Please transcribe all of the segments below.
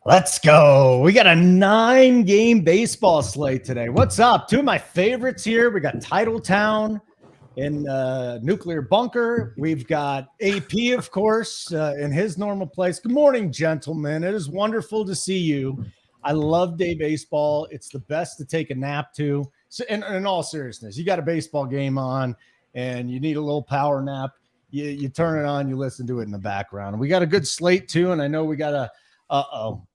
Let's go. We got a 9-game baseball slate today. What's up? Two of my favorites here. We got Titletown in Nuclear Bunker. We've got AP, of course, in his normal place. Good morning, gentlemen. It is wonderful to see you. I love day baseball. It's the best to take a nap to. So, in all seriousness, you got a baseball game on and you need a little power nap. You turn it on, you listen to it in the background. We got a good slate too, and I know we got a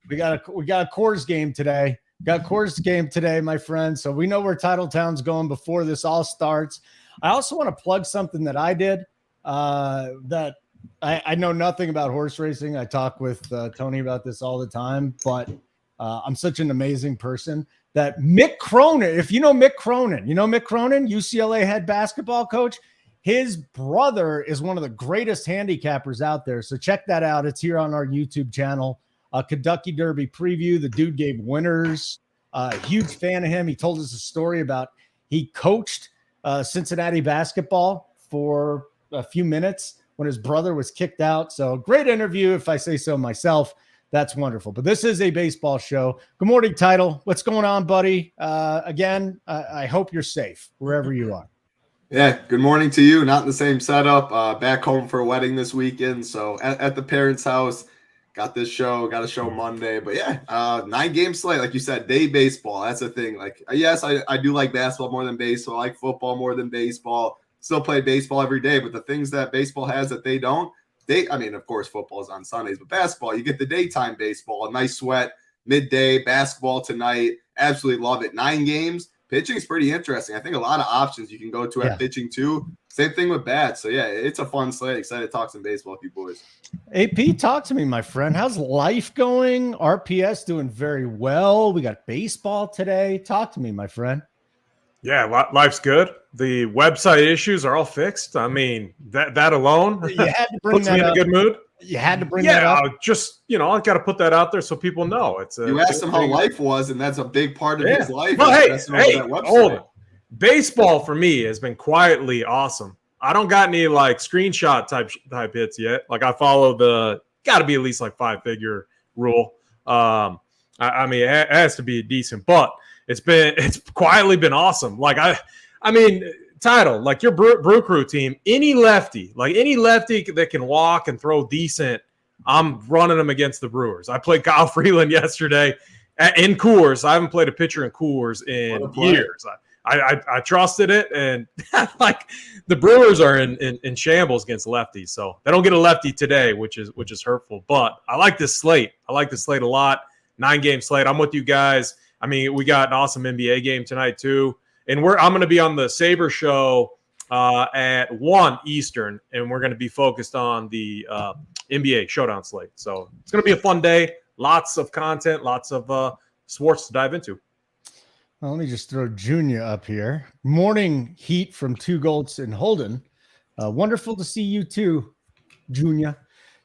we got a Coors game today. Got Coors game today, my friend. So we know where Titletown's going before this all starts. I also want to plug something that I did that I know nothing about horse racing. I talk with Tony about this all the time, but I'm such an amazing person that Mick Cronin, if you know Mick Cronin, UCLA head basketball coach, his brother is one of the greatest handicappers out there. So check that out. It's here on our YouTube channel. Kentucky Derby preview. The dude gave winners. Huge fan of him. He told us a story about he coached Cincinnati basketball for a few minutes when his brother was kicked out. So great interview, if I say so myself. That's wonderful. But this is a baseball show. Good morning, Title. What's going on, buddy? Again, I hope you're safe wherever you are. Yeah, good morning to you. Not in the same setup. Back home for a wedding this weekend. So at the parents' house. Got a show Monday, but yeah, 9-game slate. Like you said, day baseball. That's the thing. Like, yes, I do like basketball more than baseball. I like football more than baseball. Still play baseball every day, but the things that baseball has that they don't, of course, football is on Sundays, but basketball, you get the daytime baseball, a nice sweat, midday, basketball tonight. Absolutely love it. 9 games. Pitching is pretty interesting. I think a lot of options you can go to at pitching too. Same thing with bats. So, yeah, it's a fun slate. Excited to talk some baseball with you boys. AP, talk to me, my friend. How's life going? RPS doing very well. We got baseball today. Talk to me, my friend. Yeah, life's good. The website issues are all fixed. I mean, that alone you had to bring puts me in a good mood. You had to bring that up. I got to put that out there so people know. You asked him how life was, and that's a big part of his life. Well, hey, hold on. Baseball for me has been quietly awesome. I don't got any like screenshot type hits yet. Like I follow the got to be at least like 5-figure rule. I mean, it has to be decent, but it's quietly been awesome. Like I mean, Title, like your brew crew team, any lefty that can walk and throw decent, I'm running them against the Brewers. I played Kyle Freeland yesterday in Coors. I haven't played a pitcher in Coors in years. I trusted it, and like the Brewers are in shambles against lefties, so they don't get a lefty today, which is hurtful. But I like this slate. I like this slate a lot. 9-game slate. I'm with you guys. I mean, we got an awesome NBA game tonight too, and I'm going to be on the Saber show at 1 Eastern, and we're going to be focused on the NBA showdown slate. So it's going to be a fun day. Lots of content, lots of sports to dive into. Well, let me just throw Junior up here. Morning heat from Two Golds and Holden. Wonderful to see you too, Junior.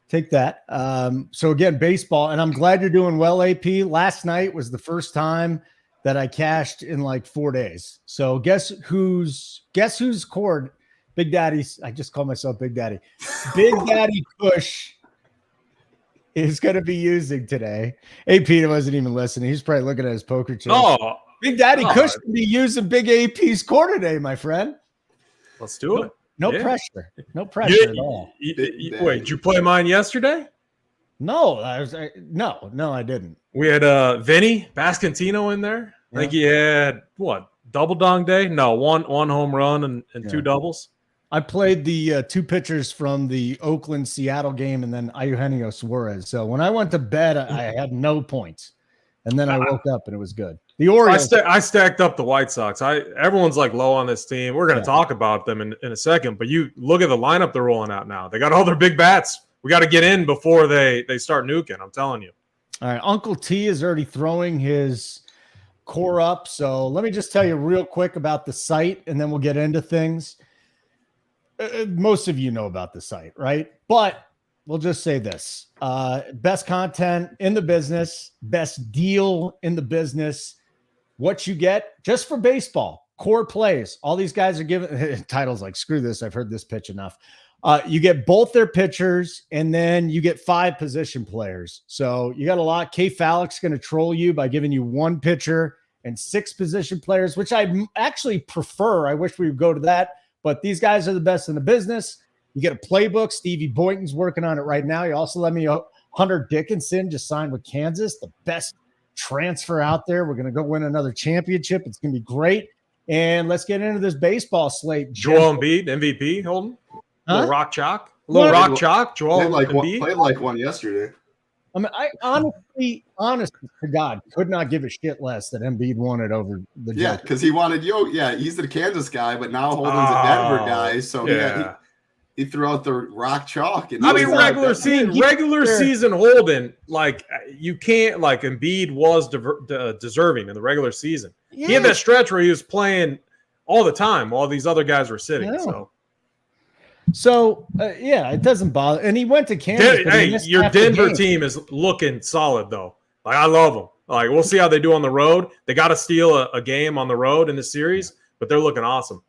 Take that. So again, baseball, and I'm glad you're doing well, AP. Last night was the first time that I cashed in like 4 days. So guess who's cord? Big Daddy's. I just call myself Big Daddy. Big Daddy Kush is going to be using today. AP wasn't even listening. He's probably looking at his poker chip. Oh. Big Daddy Kush can be using Big AP's core today, my friend. Let's do it. No pressure. No pressure at all. Wait, did you play mine yesterday? No, no, I didn't. We had Vinny Bascantino in there. I think he had double dong day? No, one home run and 2 doubles. I played the 2 pitchers from the Oakland-Seattle game and then Eugenio Suarez. So when I went to bed, I had no points. And then I woke up and it was good. The Orioles. I stacked up the White Sox. Everyone's like low on this team. We're going to talk about them in a second, but you look at the lineup they're rolling out now. They got all their big bats. We got to get in before they start nuking. I'm telling you. All right, Uncle T is already throwing his core up. So let me just tell you real quick about the site, and then we'll get into things. Most of you know about the site, right? But we'll just say this. Best content in the business, best deal in the business. What you get just for baseball, core plays. All these guys are giving titles like, screw this. I've heard this pitch enough. You get both their pitchers, and then you get 5 position players. So you got a lot. K. Fallick's going to troll you by giving you 1 pitcher and 6 position players, which I actually prefer. I wish we would go to that, but these guys are the best in the business. You get a playbook. Stevie Boynton's working on it right now. You also let me know Hunter Dickinson just signed with Kansas, the best transfer out there. We're going to go win another championship. It's going to be great. And let's get into this baseball slate. Joel Embiid, MVP, Holden. Huh? Rock chalk. Rock chalk. Joel Embiid. Played like one yesterday. I mean, I honestly to God, could not give a shit less that Embiid won it over the Joker. Yeah, because he wanted he's the Kansas guy, but now Holden's a Denver guy. So he threw out the rock chalk. And regular season Holden, like you can't, like Embiid was deserving in the regular season. Yeah. He had that stretch where he was playing all the time while these other guys were sitting. Yeah. So it doesn't bother. And he went to Kansas. Hey, your Denver team is looking solid, though. Like, I love them. Like, we'll see how they do on the road. They got to steal a game on the road in the series, but they're looking awesome.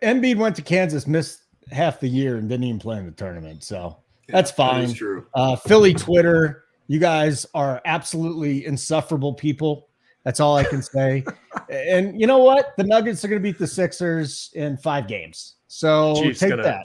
Embiid went to Kansas, missed half the year, and didn't even play in the tournament. So that's fine. That is true. Philly Twitter, you guys are absolutely insufferable people. That's all I can say. And you know what? The Nuggets are going to beat the Sixers in 5 games. So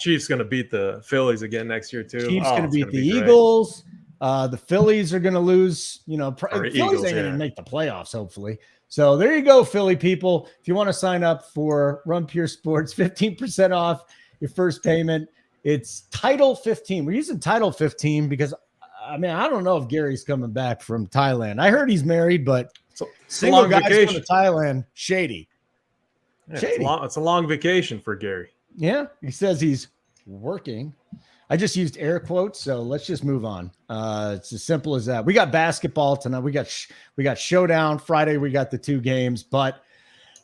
Chiefs gonna beat the Phillies again next year too. Chiefs gonna beat the Eagles. The Phillies are gonna lose. Phillies ain't gonna make the playoffs, hopefully. So there you go, Philly people. If you want to sign up for Run Pure Sports, 15% off your first payment. It's Title 15. We're using Title 15 because I don't know if Gary's coming back from Thailand. I heard he's married, but single guys going to Thailand, shady. Yeah, shady. It's a long vacation for Gary. Yeah, he says he's working. I just used air quotes, so let's just move on. It's as simple as that. We got basketball tonight. We got Showdown Friday. We got the 2 games, but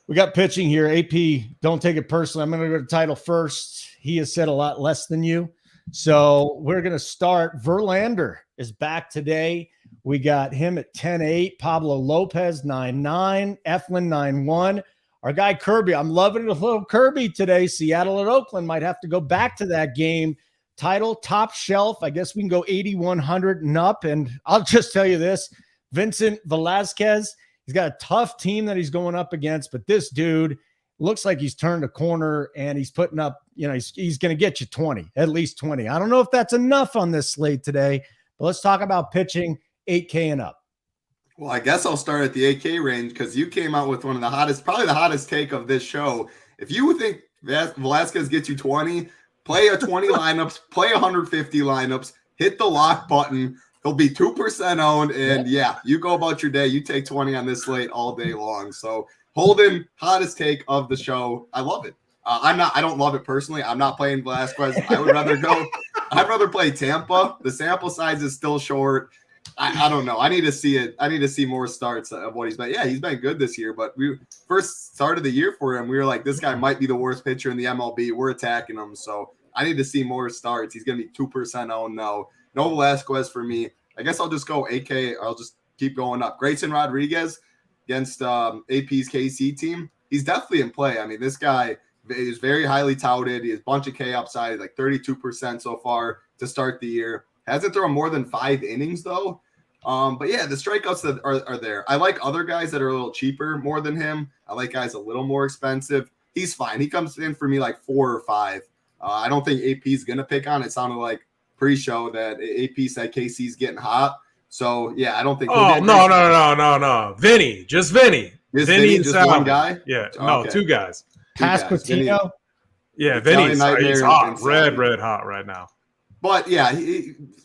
we got pitching here. AP, don't take it personally. I'm going to go to Title first. He has said a lot less than you, so we're going to start. Verlander is back today. We got him at 10-8. Pablo Lopez 9-9. Eflin 9-1. Our guy Kirby, I'm loving it. A little Kirby today. Seattle at Oakland might have to go back to that game. Title top shelf. I guess we can go 8,100 and up. And I'll just tell you this, Vincent Velasquez, he's got a tough team that he's going up against, but this dude looks like he's turned a corner and he's putting up, he's going to get you 20, at least 20. I don't know if that's enough on this slate today, but let's talk about pitching 8K and up. Well, I guess I'll start at the 8K range because you came out with one of the hottest, probably the hottest take of this show. If you think Velasquez gets you 20, play a 20 lineups, play 150 lineups, hit the lock button. He'll be 2% owned. And you go about your day. You take 20 on this slate all day long. So Holden, hottest take of the show. I love it. I don't love it personally. I'm not playing Velasquez. I'd rather play Tampa. The sample size is still short. I don't know. I need to see it. I need to see more starts of what he's been. Yeah, he's been good this year, but we first started the year for him. We were like, this guy might be the worst pitcher in the MLB. We're attacking him. So I need to see more starts. He's going to be 2% owned now. No Velasquez for me. I guess I'll just go AK. I'll just keep going up. Grayson Rodriguez against AP's KC team. He's definitely in play. I mean, this guy is very highly touted. He has a bunch of K upside, like 32% so far to start the year. Hasn't thrown more than 5 innings, though. But yeah, the strikeouts that are there. I like other guys that are a little cheaper more than him. I like guys a little more expensive. He's fine. He comes in for me like 4 or 5. I don't think AP is going to pick on. It sounded like pre-show that AP said KC's getting hot. So, yeah, I don't think. Oh, no. Vinny. Just Vinny. Vinny just one guy? Yeah. No, okay. 2 guys. Pasquantino? Yeah, Vinny's he's hot. Red hot right now. But yeah,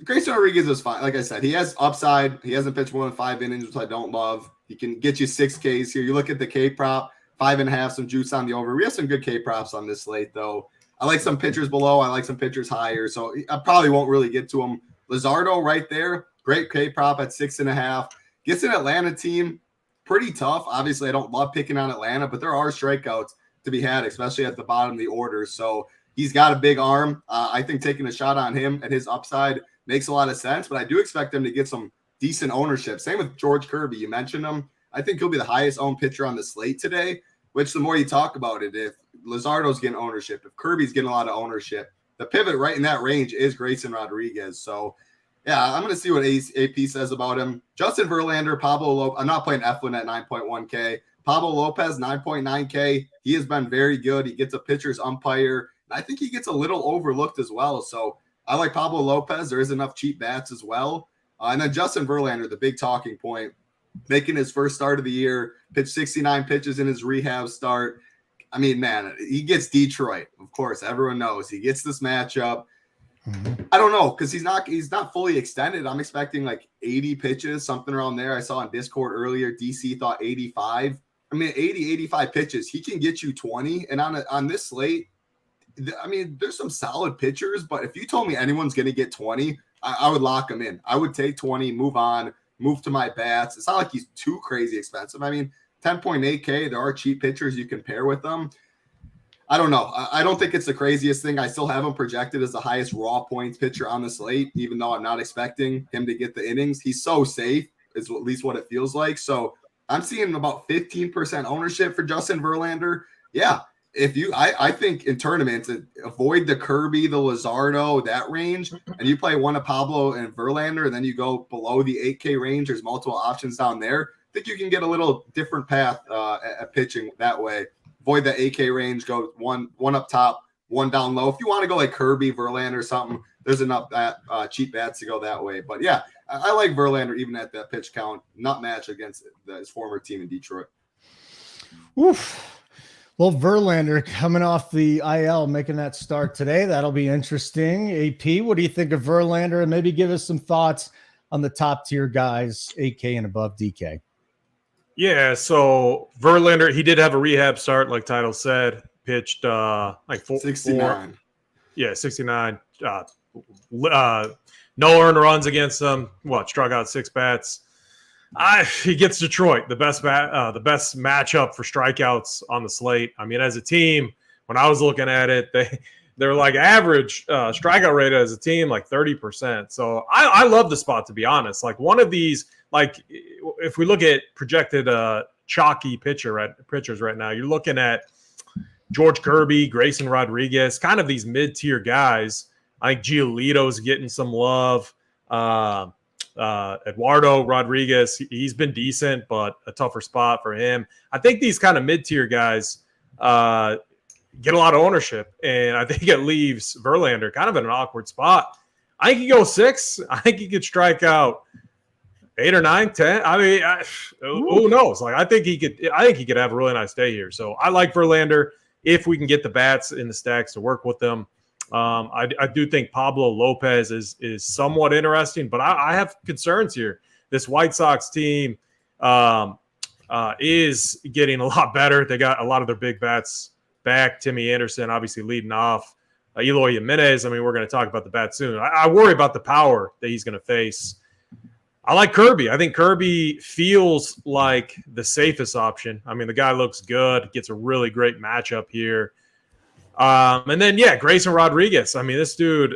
Grayson Rodriguez is fine. Like I said, he has upside. He hasn't pitched more than 5 innings, which I don't love. He can get you 6 Ks here. You look at the K prop, 5.5, some juice on the over. We have some good K props on this slate, though. I like some pitchers below. I like some pitchers higher. So I probably won't really get to him. Luzardo right there, great K prop at 6.5. Gets an Atlanta team, pretty tough. Obviously, I don't love picking on Atlanta, but there are strikeouts to be had, especially at the bottom of the order. So he's got a big arm. I think taking a shot on him at his upside makes a lot of sense, but I do expect him to get some decent ownership. Same with George Kirby. You mentioned him. I think he'll be the highest owned pitcher on the slate today, which the more you talk about it, if Luzardo's getting ownership, if Kirby's getting a lot of ownership, the pivot right in that range is Grayson Rodriguez. So, yeah, I'm going to see what AP says about him. Justin Verlander, Pablo Lopez. I'm not playing Eflin at 9.1K. Pablo Lopez, 9.9K. He has been very good. He gets a pitcher's umpire. And I think he gets a little overlooked as well. So I like Pablo Lopez. There is enough cheap bats as well. And then Justin Verlander, the big talking point, making his first start of the year, pitched 69 pitches in his rehab start. I mean, man, he gets Detroit. Of course, everyone knows he gets this matchup. I don't know, because he's not fully extended. I'm expecting like 80 pitches, something around there. I saw on Discord earlier, DC thought 85. I mean, 80, 85 pitches. He can get you 20. And on this slate, I mean, there's some solid pitchers, but if you told me anyone's going to get 20, I would lock him in. I would take 20, move on, move to my bats. It's not like he's too crazy expensive. I mean, 10.8K, there are cheap pitchers you can pair with them. I don't know. I don't think it's the craziest thing. I still have him projected as the highest raw points pitcher on the slate, even though I'm not expecting him to get the innings. He's so safe, is at least what it feels like. So I'm seeing about 15% ownership for Justin Verlander. Yeah, I think in tournaments, avoid the Kirby, the Luzardo, that range, and you play one of Pablo and Verlander, and then you go below the 8K range. There's multiple options down there. I think you can get a little different path at pitching that way. Avoid the 8K range, go one up top, one down low. If you want to go like Kirby, Verlander or something, there's enough cheap bats to go that way. But yeah, I like Verlander even at that pitch count, not match against his former team in Detroit. Oof. Well, Verlander coming off the IL, making that start today. That'll be interesting. AP, what do you think of Verlander? And maybe give us some thoughts on the top tier guys, 8K and above DK. Yeah, so Verlander, he did have a rehab start, like Title said. Pitched like 69. 69. No earned runs against them. Struck out 6 bats. He gets Detroit, the best matchup for strikeouts on the slate. I mean, as a team, when I was looking at it, they're like average strikeout rate as a team, like 30%. So I love the spot, to be honest. Like one of these, like if we look at projected chalky pitchers right now, you're looking at George Kirby, Grayson Rodriguez, kind of these mid-tier guys. I think Giolito's getting some love. Eduardo Rodriguez, he's been decent, but a tougher spot for him. I think these kind of mid-tier guys get a lot of ownership, and I think it leaves Verlander kind of in an awkward spot. I think he goes 6. I think he could strike out 8 or 9, 10. I mean, who knows? Like, I think he could have a really nice day here. So I like Verlander if we can get the bats in the stacks to work with them. I do think Pablo Lopez is somewhat interesting, but I have concerns here. This White Sox team is getting a lot better. They got a lot of their big bats back. Timmy Anderson, obviously leading off. Eloy Jimenez, I mean, we're going to talk about the bat soon. I worry about the power that he's going to face. I like Kirby. I think Kirby feels like the safest option. I mean, the guy looks good, gets a really great matchup here. And then, Grayson Rodriguez. I mean, this dude,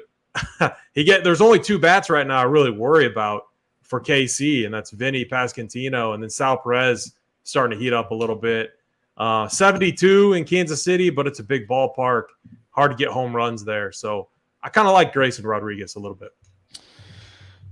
there's only 2 bats right now I really worry about for KC, and that's Vinny Pasquantino, and then Sal Perez starting to heat up a little bit. 72 in Kansas City, but it's a big ballpark. Hard to get home runs there. So I kind of like Grayson Rodriguez a little bit.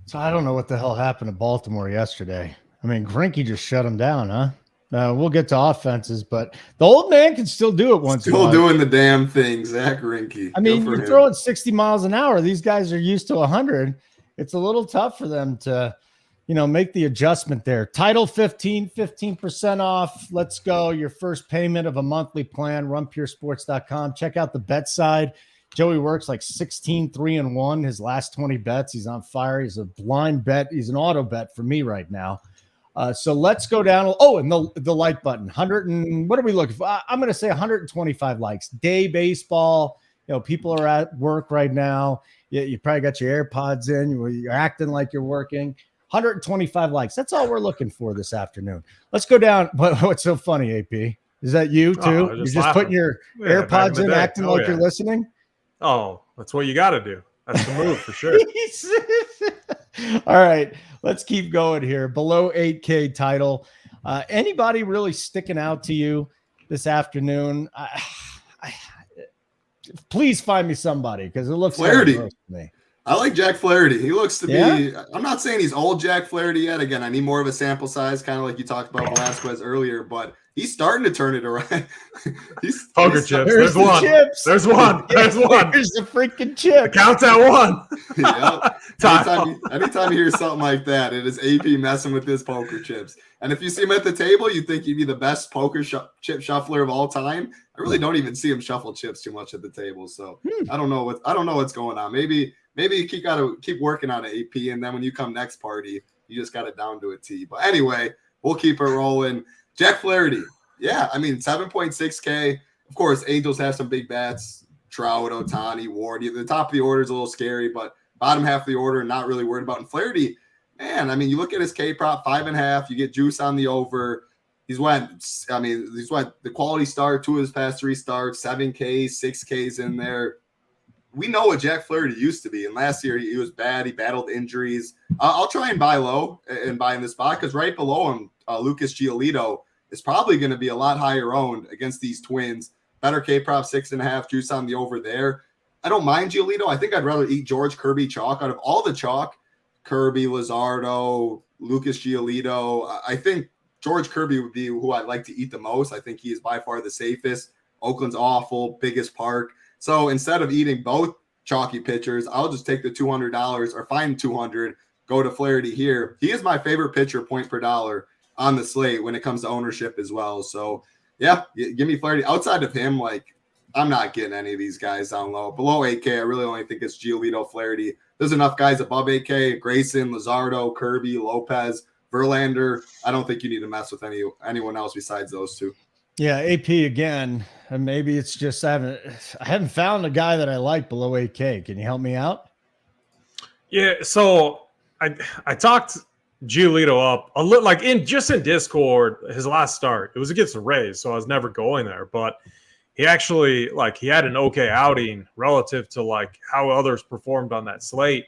So I don't know what the hell happened to Baltimore yesterday. I mean, Greinke just shut him down, huh? We'll get to offenses, but the old man can still do it once in a while. Still doing the damn thing, Zach Greinke. I mean, you're throwing 60 miles an hour. These guys are used to 100. It's a little tough for them to, make the adjustment there. Title 15% off. Let's go. Your first payment of a monthly plan, runpuresports.com. Check out the bet side. Joey works like 16-3-1. His last 20 bets. He's on fire. He's a blind bet. He's an auto bet for me right now. So let's go down. Oh, and the like button, 100 and what are we looking for? I'm going to say 125 likes. Day baseball. People are at work right now. You probably got your AirPods in. You're acting like you're working. 125 likes. That's all we're looking for this afternoon. Let's go down. What's so funny, AP? Is that you too? You're just putting your AirPods in, acting like you're listening? Oh, that's what you got to do. That's the move for sure. All right, let's keep going here. Below 8K title. Anybody really sticking out to you this afternoon? Please find me somebody because it looks Flaherty. gross to me. I like Jack Flaherty. He looks to be – I'm not saying he's old Jack Flaherty yet. Again, I need more of a sample size, kind of like you talked about Velasquez earlier, but he's starting to turn it around. Poker chips. There's one. Chips. There's one. There's one. There's the freaking chip. Count that one. Yep. Anytime you hear something like that, it is AP messing with his poker chips. And if you see him at the table, you think he'd be the best poker chip shuffler of all time. I really don't even see him shuffle chips too much at the table. So I don't know what's going on. Maybe you got to keep working on an AP, and then when you come next party, you just got it down to a T. But anyway, we'll keep it rolling. Jack Flaherty, yeah, I mean 7.6K. Of course, Angels have some big bats. Trout, Ohtani, Ward. The top of the order is a little scary, but bottom half of the order, not really worried about. And Flaherty, man, I mean, you look at his K prop 5.5. You get juice on the over. He's went the quality start, 2 of his past 3 starts, 7Ks, 6Ks in there. We know what Jack Flaherty used to be, and last year he was bad. He battled injuries. I'll try and buy low and buy in this spot because right below him, Lucas Giolito is probably going to be a lot higher owned against these Twins. Better K prop 6.5, juice on the over there. I don't mind Giolito. I think I'd rather eat George Kirby chalk out of all the chalk. Kirby, Luzardo, Lucas Giolito. I think George Kirby would be who I'd like to eat the most. I think he is by far the safest. Oakland's awful, biggest park. So instead of eating both chalky pitchers, I'll just take the $200 or find $200, go to Flaherty here. He is my favorite pitcher point per dollar on the slate when it comes to ownership as well. So, yeah, give me Flaherty. Outside of him, like, I'm not getting any of these guys down low. Below 8K, I really only think it's Giolito, Flaherty. There's enough guys above 8K, Grayson, Luzardo, Kirby, Lopez, Verlander. I don't think you need to mess with anyone else besides those two. Yeah, AP again, and maybe it's just I haven't found a guy that I like below 8K. Can you help me out? Yeah, so I talked Giolito up a little, like in Discord. His last start, it was against the Rays, so I was never going there. But he actually he had an okay outing relative to like how others performed on that slate.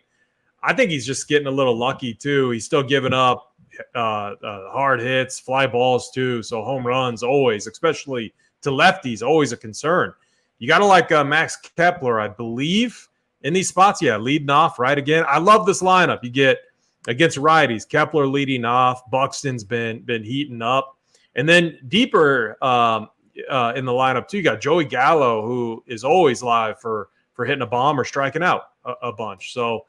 I think he's just getting a little lucky too. He's still giving up hard hits, fly balls too. So home runs always, especially to lefties, always a concern. You got to like Max Kepler, I believe, in these spots. Yeah, leading off right again. I love this lineup. You get against righties, Kepler leading off. Buxton's been heating up, and then deeper in the lineup too. You got Joey Gallo, who is always live for hitting a bomb or striking out a bunch. So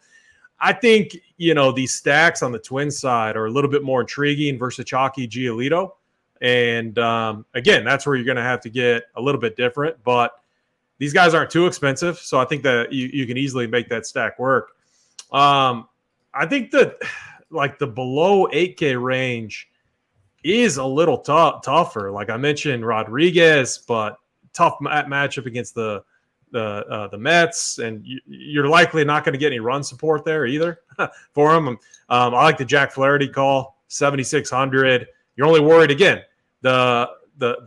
I think, these stacks on the Twins side are a little bit more intriguing versus chalky Giolito. And again, that's where you're going to have to get a little bit different. But these guys aren't too expensive, so I think that you can easily make that stack work. I think that the below 8K range is a little tougher. Like I mentioned, Rodriguez, but tough matchup against the Mets, and you're likely not going to get any run support there either for him. I like the Jack Flaherty call, 7,600. You're only worried again the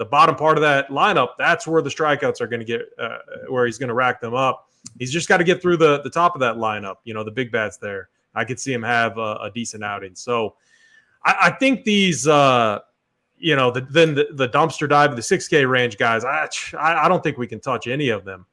bottom part of that lineup. That's where the strikeouts are going to get, where he's going to rack them up. He's just got to get through the top of that lineup. The big bats there. I could see him have a decent outing. So I think these. The dumpster dive, the 6K range guys. I don't think we can touch any of them.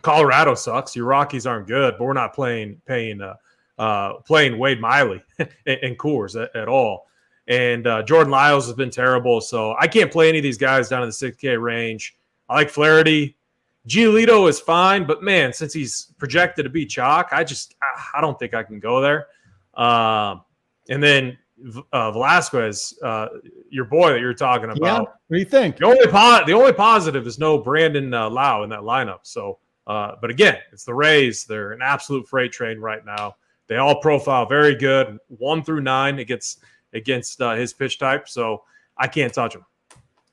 Colorado sucks. Your Rockies aren't good, but we're not playing Wade Miley and Coors at all. And Jordan Lyles has been terrible, so I can't play any of these guys down in the 6K range. I like Flaherty. Giolito is fine, but man, since he's projected to be chalk, I don't think I can go there. And then Velasquez, your boy that you're talking about. Yeah. What do you think? The only positive is no Brandon Lau in that lineup. So, but again, it's the Rays. They're an absolute freight train right now. They all profile very good, 1 through 9 against his pitch type. So I can't touch him.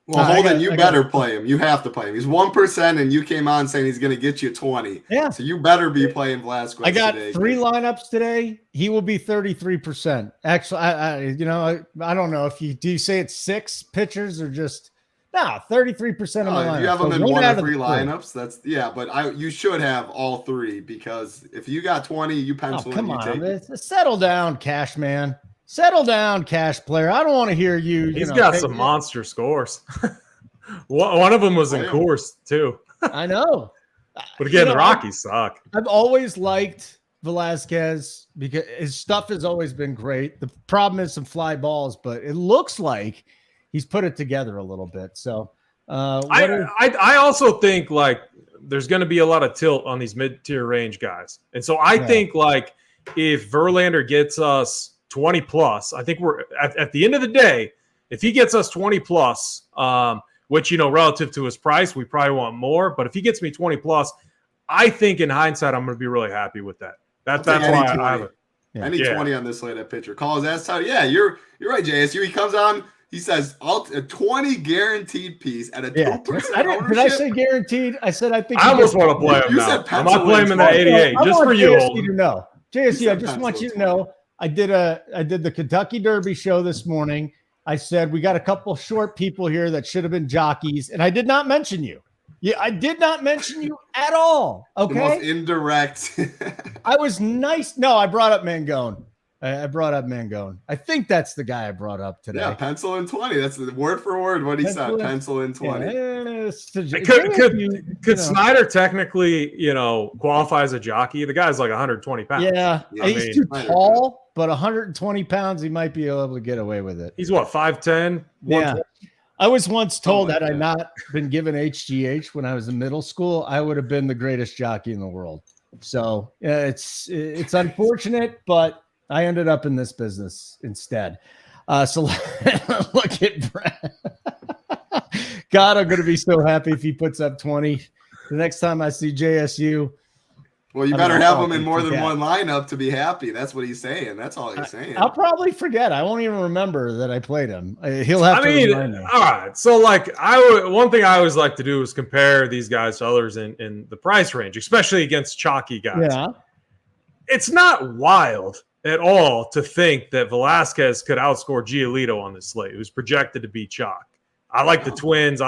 Well, Holden, you better play him. You have to play him. He's 1%, and you came on saying he's going to get you 20. Yeah. So you better be playing Velasquez. I got today. 3 lineups today. He will be 33%. Actually, I don't know if do you say it's 6 pitchers or just 33% of my lineups. You have them in so 1 of 3 lineups. But you should have all 3 because if you got 20, you pencil. Come on, settle down, Cash man. Settle down, Cash player. I don't want to hear you. He's got some monster scores. One of them was in Coors too. I know. But again, the Rockies suck. I've always liked Velasquez because his stuff has always been great. The problem is some fly balls, but it looks like he's put it together a little bit. So I also think like there's going to be a lot of tilt on these mid-tier range guys. And so I think like if Verlander gets us 20 plus, I think we're at the end of the day, if he gets us 20 plus, which, relative to his price, we probably want more. But if he gets me 20 plus, I think in hindsight, I'm going to be really happy with that. That's why I have it. Any 20 on this slate at pitcher. Call his ass out. Yeah, you're right, JSU. He comes on. He says, a 20 guaranteed piece at a 2% ownership. Did I say guaranteed? I said I think. I almost want to play him now. I'm not playing him in that 88 just for you. JSU to know. JSU, I just want you to know. I did the Kentucky Derby show this morning. I said we got a couple short people here that should have been jockeys, and I did not mention you. Yeah, I did not mention you at all. Okay, the most indirect. I was nice. No, I brought up Mangone. I brought up Mangone. I think that's the guy I brought up today. Yeah, pencil in 20. That's the word for word what he said. Pencil in 20. Could Snyder technically, qualify as a jockey? The guy's like 120 pounds. Yeah, he's too tall, but 120 pounds, he might be able to get away with it. He's what, 5'10"? Yeah. I was once told had I not been given HGH when I was in middle school, I would have been the greatest jockey in the world. So it's unfortunate, but I ended up in this business instead. So look at Brad. God, I'm going to be so happy if he puts up 20. The next time I see JSU. Well, you better have him in more than one lineup to be happy. That's what he's saying. That's all he's saying. I'll probably forget. I won't even remember that I played him. He'll have to remind me. All right. So, one thing I always like to do is compare these guys to others in the price range, especially against chalky guys. Yeah. It's not wild at all to think that Velasquez could outscore Giolito on this slate, who's projected to be chalk. I like the Twins.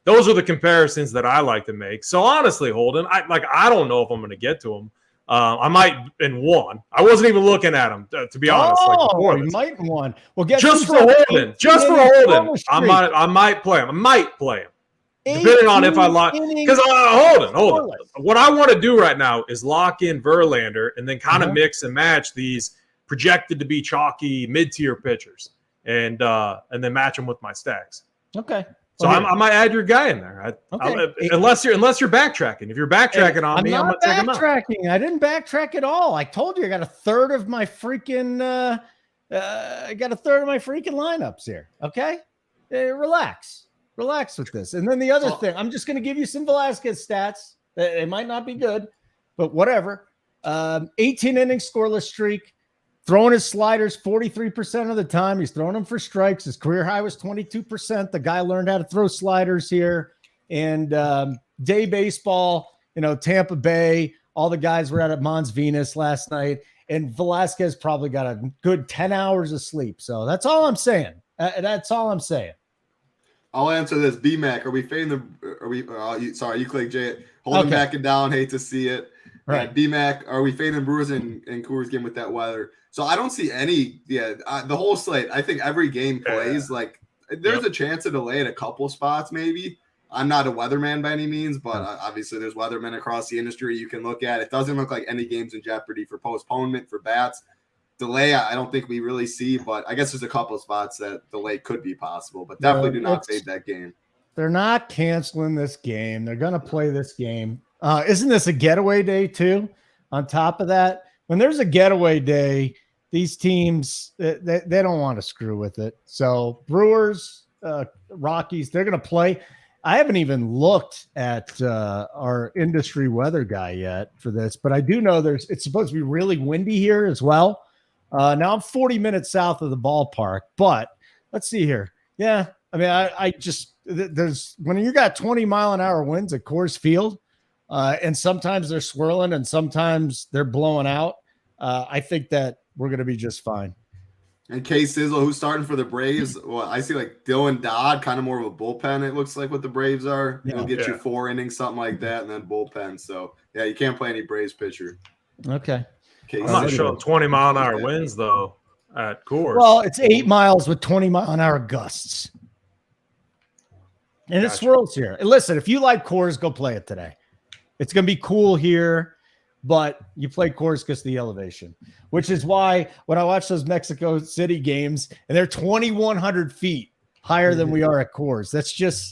Those are the comparisons that I like to make. So honestly, Holden, I don't know if I'm going to get to him. I might in one. I wasn't even looking at him to be honest. You might in one. Well, just for Holden. I might play him. Depending on if I lock. Because Holden. What I want to do right now is lock in Verlander and then kind of mix and match these projected to be chalky mid-tier pitchers, and then match them with my stacks. Okay. So I might add your guy in there. Unless you're backtracking. If you're backtracking on me, I'm gonna take him out. I didn't backtrack at all. I told you I got a third of my freaking lineups here. Okay, relax with this. And then the other thing, I'm just gonna give you some Velasquez stats. It might not be good, but whatever. 18 inning scoreless streak. Throwing his sliders 43% of the time. He's throwing them for strikes. His career high was 22%. The guy learned how to throw sliders here. And day baseball, Tampa Bay, all the guys were out at Mons Venus last night. And Velasquez probably got a good 10 hours of sleep. So that's all I'm saying. I'll answer this. BMAC, are we fading you click Jay. Holding back and down. Hate to see it. Right. BMAC, are we fading Brewers and Coors game with that weather? So I don't see any. The whole slate. I think every game plays there's a chance to delay at a couple spots. Maybe I'm not a weatherman by any means, but obviously there's weathermen across the industry you can look at. It doesn't look like any game's in jeopardy for postponement for bats. Delay, I don't think we really see, but I guess there's a couple spots that delay could be possible. But definitely do not fade that game. They're not canceling this game. They're going to play this game. Isn't this a getaway day too? On top of that, when there's a getaway day, these teams, they don't want to screw with it. So Brewers, Rockies, they're going to play. I haven't even looked at our industry weather guy yet for this, but I do know it's supposed to be really windy here as well. Now I'm 40 minutes south of the ballpark, but let's see here. Yeah. I mean, there's when you got 20-mile-an-hour winds at Coors Field, and sometimes they're swirling and sometimes they're blowing out. I think that we're going to be just fine. And K Sizzle, who's starting for the Braves? Well, I see Dylan Dodd, kind of more of a bullpen. It looks like what the Braves are. He'll get you 4 innings, something like that, and then bullpen. So yeah, you can't play any Braves pitcher. Okay. I'm not showing 20-mile-an-hour winds though at Coors. Well, it's 8 miles with 20-mile-an-hour gusts. And it swirls here. And listen, if you like Coors, go play it today. It's going to be cool here, but you play Coors because of the elevation, which is why when I watch those Mexico City games and they're 2,100 feet higher than we are at Coors,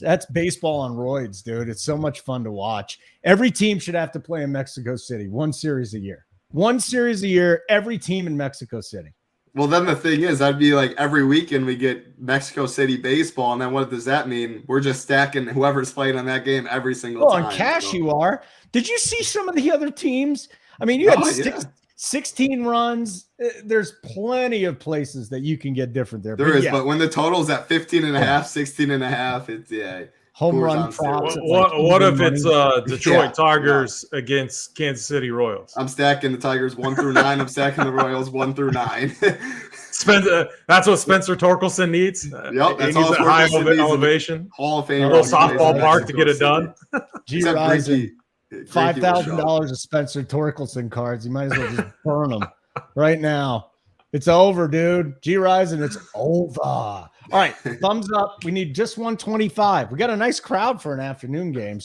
that's baseball on roids, dude. It's so much fun to watch. Every team should have to play in Mexico City, one series a year. One series a year, every team in Mexico City. Well, then the thing is, I'd be like every weekend we get Mexico City baseball, and then what does that mean? We're just stacking whoever's playing on that game every single time. On cash you are. Did you see some of the other teams? I mean, you had 16 runs. There's plenty of places that you can get different there. There is, but when the total's at 15.5, 16.5, it's home run props. What if it's Detroit Tigers against Kansas City Royals? I'm stacking the Tigers 1 through 9. I'm stacking the Royals 1 through 9. That's what Spencer Torkelson needs. Yep, that's he needs all a high elevation. Hall of Fame. A little softball park to get it done. $5,000 of Spencer Torkelson cards. You might as well just burn them right now. It's over, dude. G-Rising, it's over. All right, thumbs up. We need just 125. We got a nice crowd for an afternoon game,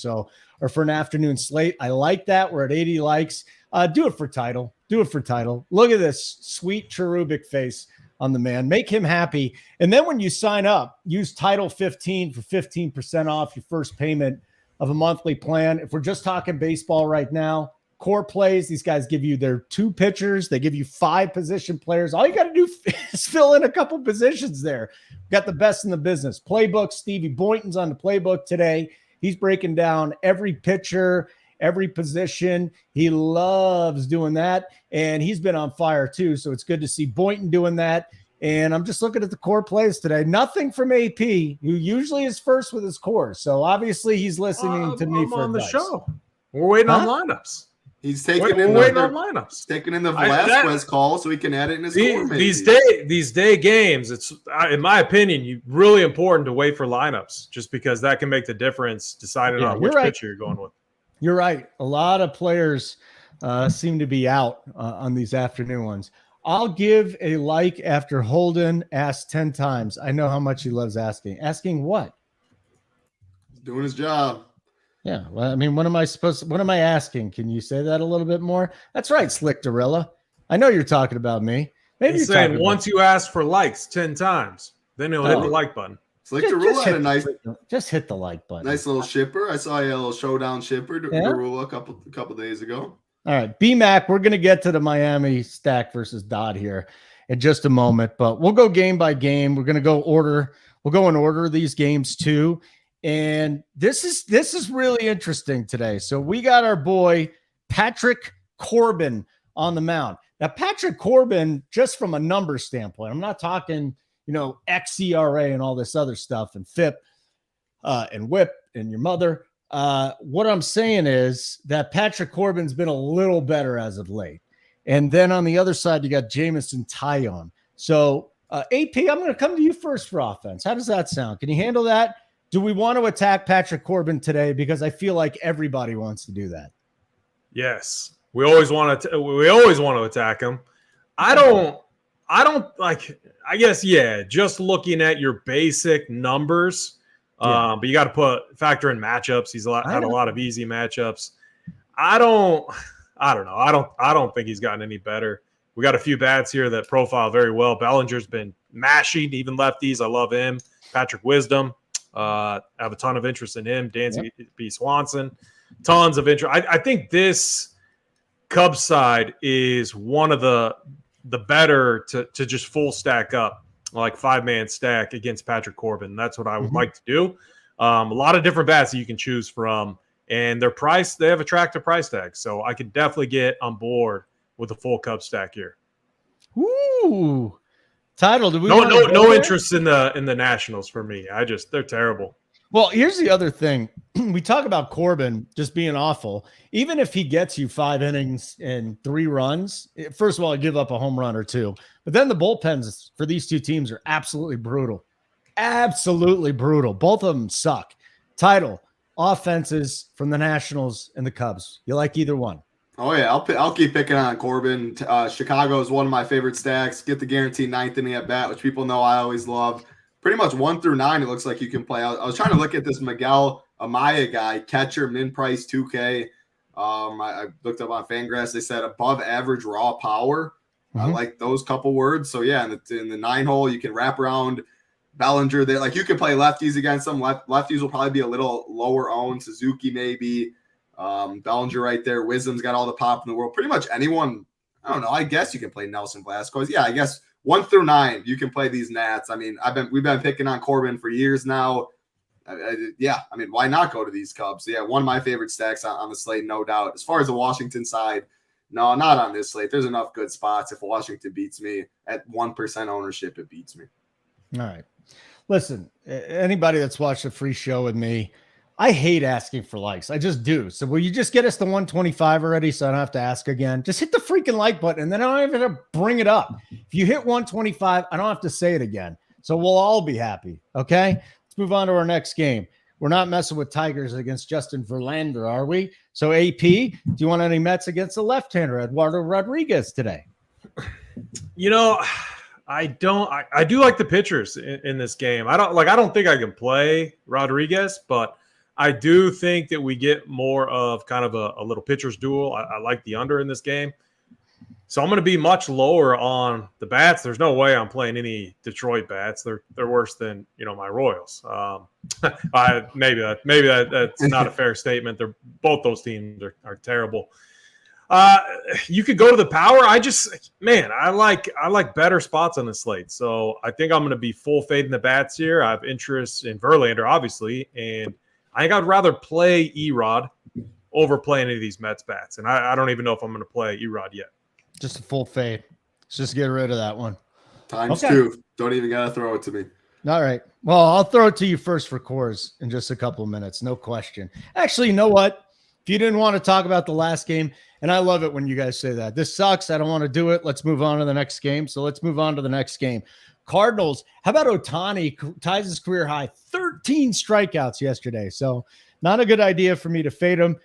or for an afternoon slate. I like that. We're at 80 likes. Do it for title. Do it for title. Look at this sweet cherubic face on the man. Make him happy. And then when you sign up, use Title 15 for 15% off your first payment of a monthly plan. If we're just talking baseball right now, core plays, these guys give you their 2 pitchers. They give you 5 position players. All you got to do is fill in a couple positions there. Got the best in the business. Playbook, Stevie Boynton's on the playbook today. He's breaking down every pitcher, every position. He loves doing that, and he's been on fire too, so it's good to see Boynton doing that. And I'm just looking at the core plays today. Nothing from AP, who usually is first with his core. So obviously he's listening to me for on advice. The show. We're waiting on lineups. He's taking in the Velasquez call so he can add it in his core. These day games, it's in my opinion, really important to wait for lineups just because that can make the difference deciding on which pitcher you're going with. You're right. A lot of players seem to be out on these afternoon ones. I'll give a like after Holden asked 10 times. I know how much he loves asking. Asking what? He's doing his job. Yeah. Well, I mean, what am I asking? Can you say that a little bit more? That's right, Slick Dorilla. I know you're talking about me. Maybe he's saying once you ask for likes 10 times, then he'll hit the like button. Slick Dorilla had a nice, just hit the like button. Nice little shipper. I saw a little showdown shipper Dorilla a couple days ago. All right, BMAC, we're going to get to the Miami stack versus Dodd here in just a moment, but we'll go game by game. We're going to go order. We'll go in order of these games too. And this is really interesting today. So we got our boy Patrick Corbin on the mound. Now, Patrick Corbin, just from a number standpoint, I'm not talking, xERA and all this other stuff and FIP and WHIP and your mother. What I'm saying is that Patrick Corbin's been a little better as of late. And then on the other side, you got Jamison Taillon. So AP, I'm going to come to you first for offense. How does that sound? Can you handle that? Do we want to attack Patrick Corbin today? Because I feel like everybody wants to do that. Yes. We always want to attack him. I don't like, I guess, just looking at your basic numbers. But you got to factor in matchups. He's had a lot of easy matchups. I don't know. I don't think he's gotten any better. We got a few bats here that profile very well. Bellinger's been mashing, even lefties. I love him. Patrick Wisdom. I have a ton of interest in him. Dansby B. Swanson. Tons of interest. I think this Cubs side is one of the better to just full stack up, like 5-man stack against Patrick Corbin. That's what I would like to do. A lot of different bats that you can choose from, and their price, they have attractive price tags. So I could definitely get on board with a full Cubs stack here. Ooh. Title, do we no interest in the Nationals for me. They're terrible. Well, here's the other thing. We talk about Corbin just being awful. Even if he gets you 5 innings and 3 runs, first of all, give up a home run or 2. But then the bullpens for these 2 teams are absolutely brutal. Absolutely brutal. Both of them suck. Title, offenses from the Nationals and the Cubs. You like either one? Oh, yeah. I'll keep picking on Corbin. Chicago is one of my favorite stacks. Get the guaranteed 9th inning at bat, which people know I always love. pretty much 1 through 9, it looks like you can play. I was trying to look at this Miguel Amaya guy, catcher, min price 2K. I looked up on Fangraphs. They said above average raw power. I like those couple words. So yeah, in the 9 hole, you can wrap around Bellinger there. Like you can play lefties against them. Lefties will probably be a little lower owned. Suzuki maybe. Bellinger right there. Wisdom's got all the pop in the world. Pretty much anyone. I don't know. I guess you can play Nelson Velasquez. Yeah, I guess 1 through 9 you can play these Nats. I mean, we've been picking on Corbin for years now. Yeah, I mean, why not go to these Cubs? Yeah, one of my favorite stacks on the slate, no doubt. As far as the Washington side, no, not on this slate. There's enough good spots. If Washington beats me at 1% ownership, it beats me. All right. Listen, anybody that's watched a free show with me, I hate asking for likes. I just do. So will you just get us to 125 already so I don't have to ask again? Just hit the freaking like button and then I don't even have to bring it up. If you hit 125, I don't have to say it again. So we'll all be happy. Okay? Let's move on to our next game. We're not messing with Tigers against Justin Verlander, are we? So AP, do you want any Mets against the left-hander, Eduardo Rodriguez today? You know, I don't. I do like the pitchers in this game. I don't think I can play Rodriguez, but I do think that we get more of kind of a little pitcher's duel. I like the under in this game. So I'm going to be much lower on the bats. There's no way I'm playing any Detroit bats. They're worse than my Royals. Maybe that's not a fair statement. Both those teams are terrible. You could go to the power. I like better spots on the slate. So I think I'm going to be full fade in the bats here. I have interest in Verlander, obviously, and I think I'd rather play Erod over playing any of these Mets bats. And I don't even know if I'm going to play Erod yet. Just a full fade. Let's just get rid of that one. Times 2. Don't even got to throw it to me. All right. Well, I'll throw it to you first for Coors in just a couple of minutes. No question. Actually, you know what? If you didn't want to talk about the last game, and I love it when you guys say that. This sucks. I don't want to do it. Let's move on to the next game. So let's move on to the next game. Cardinals. How about Ohtani ties his career high 13 strikeouts yesterday? So not a good idea for me to fade him.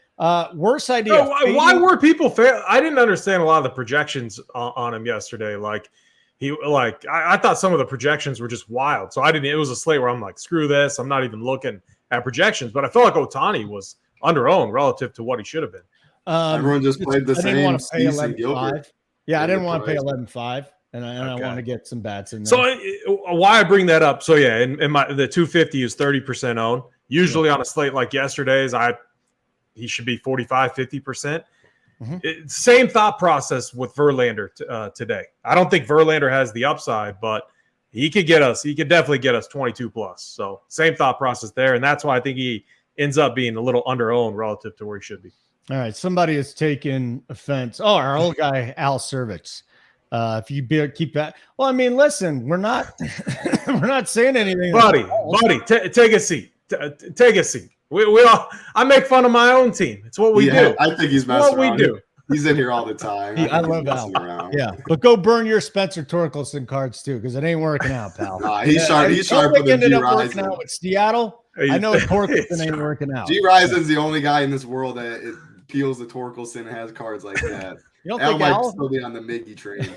Worse idea. No, why were people fair? I didn't understand a lot of the projections on him yesterday. I thought some of the projections were just wild. So it was a slate where I'm like, screw this. I'm not even looking at projections, but I felt like Ohtani was under-owned relative to what he should have been. Everyone just played the same. Want to pay 11.5. Yeah, I didn't want to pay 11.5. And I want to get some bats in there. So why I bring that up? So yeah, in the 250 is 30% owned. Usually on a slate like yesterday's, he should be 45, 50%. Same thought process with Verlander today. I don't think Verlander has the upside, but he could definitely get us 22 plus. So same thought process there. And that's why I think he ends up being a little under-owned relative to where he should be. All right. Somebody has taken offense. Oh, our old guy, Al Cervix. If you keep that. Well, I mean, listen, we're not saying anything. Buddy, take a seat. Take a seat. I make fun of my own team. It's what we do. I think he's messing around. He's in here all the time. I love Al. Yeah, but go burn your Spencer Torkelson cards too, because it ain't working out, pal. He's sharp. He's sharp. Ended up working out with Seattle. I know Torkelson ain't working out. G. Rison's the only guy in this world that peels the Torkelson and has cards like that. You don't think Al might still be on the Miggy train?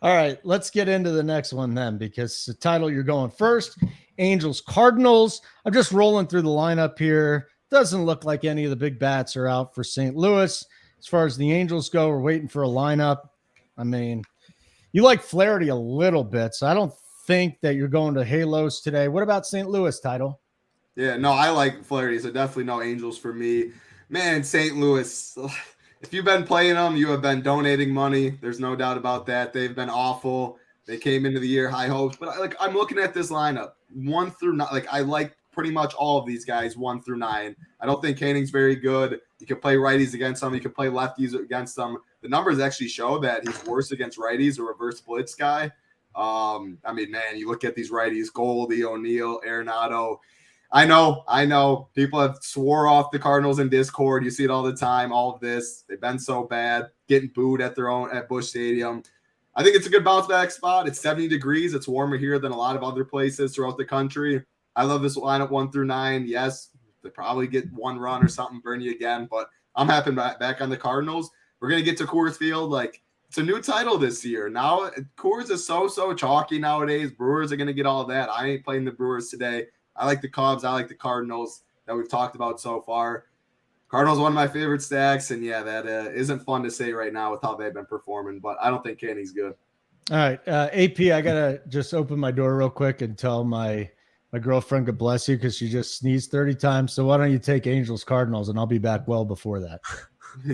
All right, let's get into the next one then, because the title you're going first. Angels, Cardinals. I'm just rolling through the lineup here. Doesn't look like any of the big bats are out for St. Louis. As far as the Angels go, we're waiting for a lineup. I mean, you like Flaherty a little bit, so I don't think that you're going to Halos today. What about St. Louis, title? Yeah, no, I like Flaherty, so definitely no Angels for me. Man, St. Louis, if you've been playing them, you have been donating money. There's no doubt about that. They've been awful. They came into the year high hopes, but I'm looking at this lineup 1 through 9. I like pretty much all of these guys 1 through 9. I don't think Koenig's very good. You can play righties against them. You can play lefties against them. The numbers actually show that he's worse against righties, a reverse blitz guy. I mean, man, you look at these righties: Goldie, O'Neill, Arenado. I know. People have swore off the Cardinals in Discord. You see it all the time. All of this, they've been so bad, getting booed at Busch Stadium. I think it's a good bounce back spot. It's 70 degrees. It's warmer here than a lot of other places throughout the country. I love this lineup 1 through 9. Yes, they probably get one run or something, burn you again, but I'm happy back on the Cardinals. We're going to get to Coors Field. It's a new title this year. Now Coors is so chalky nowadays. Brewers are going to get all that. I ain't playing the Brewers today. I like the Cubs. I like the Cardinals that we've talked about so far. Cardinals one of my favorite stacks, and yeah, that isn't fun to say right now with how they've been performing, but I don't think Kenny's good. All right, AP, I gotta just open my door real quick and tell my girlfriend God bless you because she just sneezed 30 times. So why don't you take Angels Cardinals, and I'll be back well before that.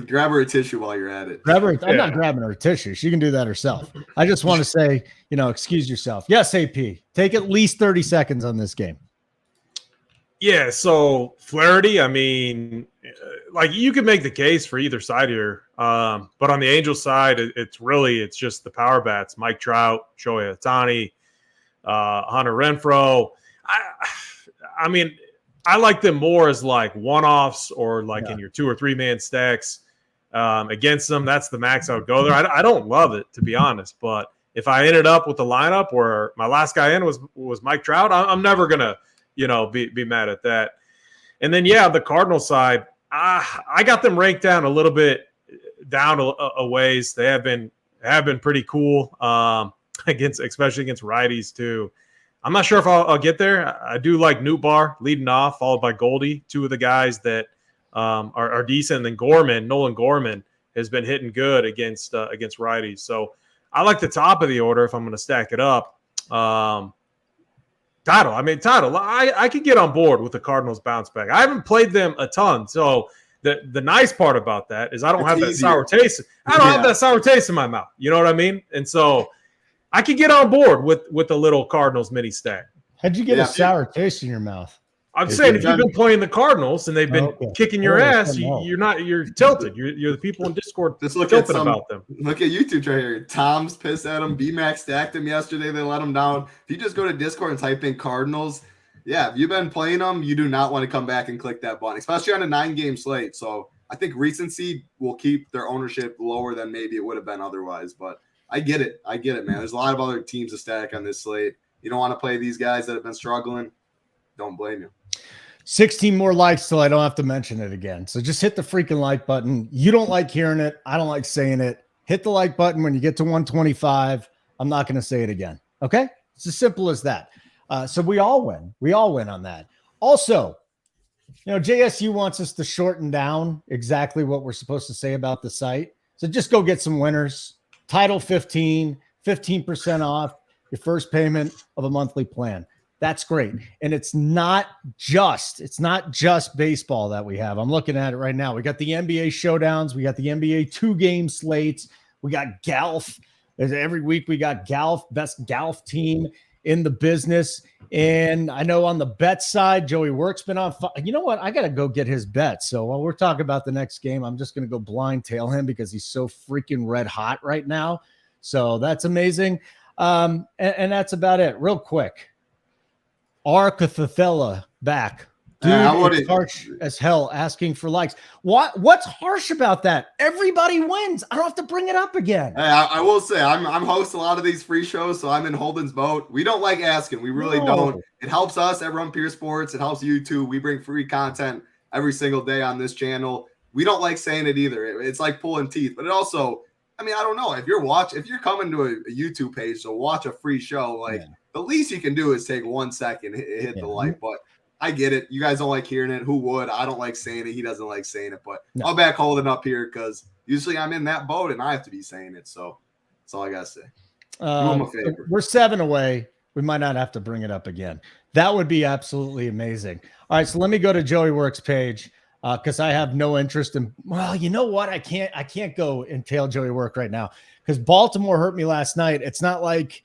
Grab her a tissue while you're at it. Grab her. I'm not grabbing her a tissue. She can do that herself. I just want to say, excuse yourself. Yes, AP, take at least 30 seconds on this game. Yeah, so Flaherty, I mean, like you could make the case for either side here. But on the Angels side, it's just the power bats. Mike Trout, Shohei Ohtani, Hunter Renfroe. I mean, I like them more as like one-offs or like in your 2 or 3 man stacks against them. That's the max I would go there. I don't love it, to be honest. But if I ended up with the lineup where my last guy in was Mike Trout, I'm never going to, be mad at that. And then, the Cardinal side, I got them ranked down a little bit down a ways. They have been pretty cool especially against righties too. I'm not sure if I'll get there. I do like Nootbaar leading off, followed by Goldie, 2 of the guys that are decent. And then Nolan Gorman has been hitting good against righties. So I like the top of the order if I'm going to stack it up. Title. I could get on board with the Cardinals bounce back. I haven't played them a ton, so the nice part about that is I don't have that sour taste. I don't have that sour taste in my mouth. You know what I mean? And so I could get on board with the little Cardinals mini stack. How'd you get a sour taste in your mouth? I'm saying if you've been playing the Cardinals and they've been kicking your ass, you're tilted. You're the people in Discord just look tilted about them. Look at YouTube right here. Tom's pissed at him. B-Max stacked him yesterday. They let him down. If you just go to Discord and type in Cardinals, if you've been playing them, you do not want to come back and click that button, especially on a 9-game slate. So I think recency will keep their ownership lower than maybe it would have been otherwise. But I get it, man. There's a lot of other teams to stack on this slate. You don't want to play these guys that have been struggling. Don't blame you. 16 more likes till I don't have to mention it again. So just hit the freaking like button. You don't like hearing it. I don't like saying it. Hit the like button when you get to 125. I'm not going to say it again. Okay? It's as simple as that. So we all win. We all win on that. Also, JSU wants us to shorten down exactly what we're supposed to say about the site. So just go get some winners. Title 15, 15% off your first payment of a monthly plan. That's great. And it's not just baseball that we have. I'm looking at it right now. We got the NBA showdowns. We got the NBA 2-game slates. We got golf. Every week we got golf, best golf team in the business. And I know on the bet side, Joey Work's been on. You know what? I got to go get his bet. So while we're talking about the next game, I'm just going to go blind tail him because he's so freaking red hot right now. So that's amazing. And that's about it. Real quick. Arcathella back. Dude, it's harsh as hell asking for likes. What's harsh about that? Everybody wins. I don't have to bring it up again. Hey, I will say I'm hosting a lot of these free shows, so I'm in Holden's boat. We don't like asking. We really don't. It helps us at Run Pure Sports. It helps you too. We bring free content every single day on this channel. We don't like saying it either. It's like pulling teeth, but it also, I don't know. If you're coming to a YouTube page to watch a free show, the least you can do is take 1 second, hit the like. But I get it. You guys don't like hearing it. Who would? I don't like saying it. He doesn't like saying it. But I'll back Holden up here because usually I'm in that boat and I have to be saying it. So that's all I got to say. Do him a favor. We're 7 away. We might not have to bring it up again. That would be absolutely amazing. All right, so let me go to Joey Works' page because I have no interest in. Well, you know what? I can't go and tail Joey Work right now because Baltimore hurt me last night. It's not like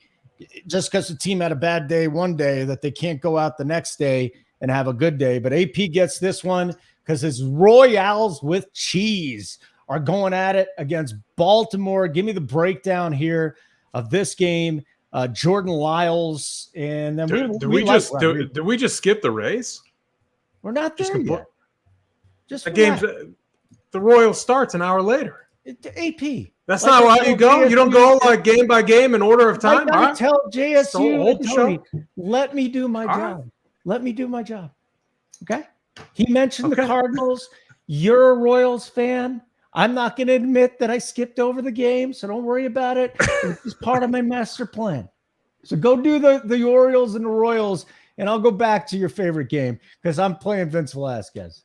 just because the team had a bad day one day that they can't go out the next day and have a good day. But AP gets this one because his Royals with cheese are going at it against Baltimore. Give me the breakdown here of this game. Jordan Lyles, and then did we just skip the race? We're not there yet. Just the game. The Royals starts an hour later. AP. That's not how you go. You don't go game by game in order of time. I tell JSU, let me do my job. Let me do my job. Okay. He mentioned the Cardinals. You're a Royals fan. I'm not going to admit that I skipped over the game, so don't worry about it. It's part of my master plan. So go do the Orioles and the Royals, and I'll go back to your favorite game because I'm playing Vince Velasquez.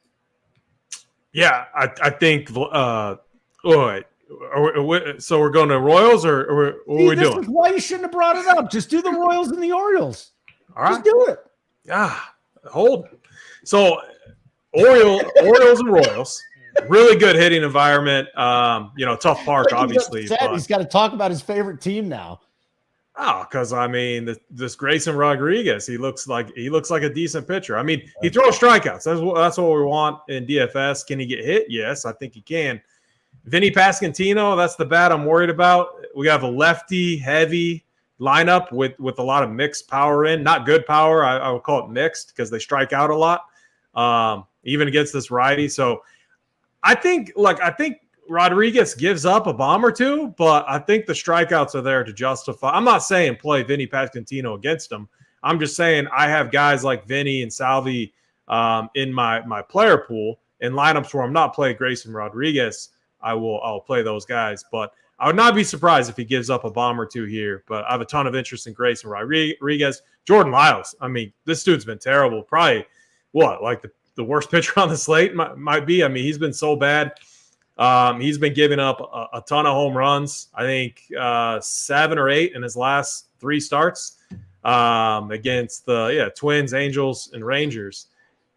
Yeah, I think. So we're going to Royals, or what are we doing? This is why you shouldn't have brought it up. Just do the Royals and the Orioles. All right, just do it. Hold. So Orioles and Royals. Really good hitting environment. Tough park, obviously. But he's got to talk about his favorite team now. Oh, because this Grayson Rodriguez, he looks like a decent pitcher. I mean, he throws strikeouts. That's what we want in DFS. Can he get hit? Yes, I think he can. Vinny Pasquantino, that's the bat I'm worried about. We have a lefty heavy lineup with a lot of mixed power in. Not good power. I would call it mixed because they strike out a lot, even against this righty. So I think Rodriguez gives up a bomb or two, but I think the strikeouts are there to justify. I'm not saying play Vinny Pasquantino against him. I'm just saying I have guys like Vinny and Salvi in my player pool in lineups where I'm not playing Grayson Rodriguez. I'll play those guys, but I would not be surprised if he gives up a bomb or two here. But I have a ton of interest in Grayson Rodriguez. Jordan Lyles, I mean, this dude's been terrible. Probably like the worst pitcher on the slate might be. I mean, he's been so bad. He's been giving up a ton of home runs. I think 7 or 8 in his last 3 starts against the Twins, Angels, and Rangers.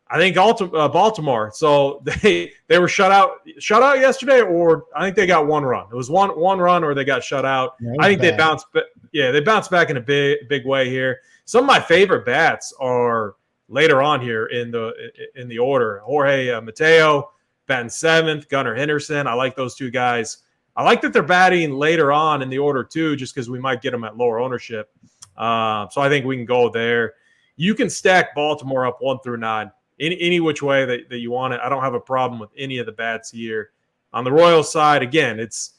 I think Baltimore. So they were shut out yesterday, or I think they got 1 run. It was one run, or they got shut out. I think they bounced. They bounced back in a big way here. Some of my favorite bats are later on here in the order. Jorge Mateo batting 7th, Gunnar Henderson. I like those 2 guys. I like that they're batting later on in the order too, just because we might get them at lower ownership. So I think we can go there. You can stack Baltimore up 1 through 9, any which way that you want it. I don't have a problem with any of the bats here. On the Royals side, again, it's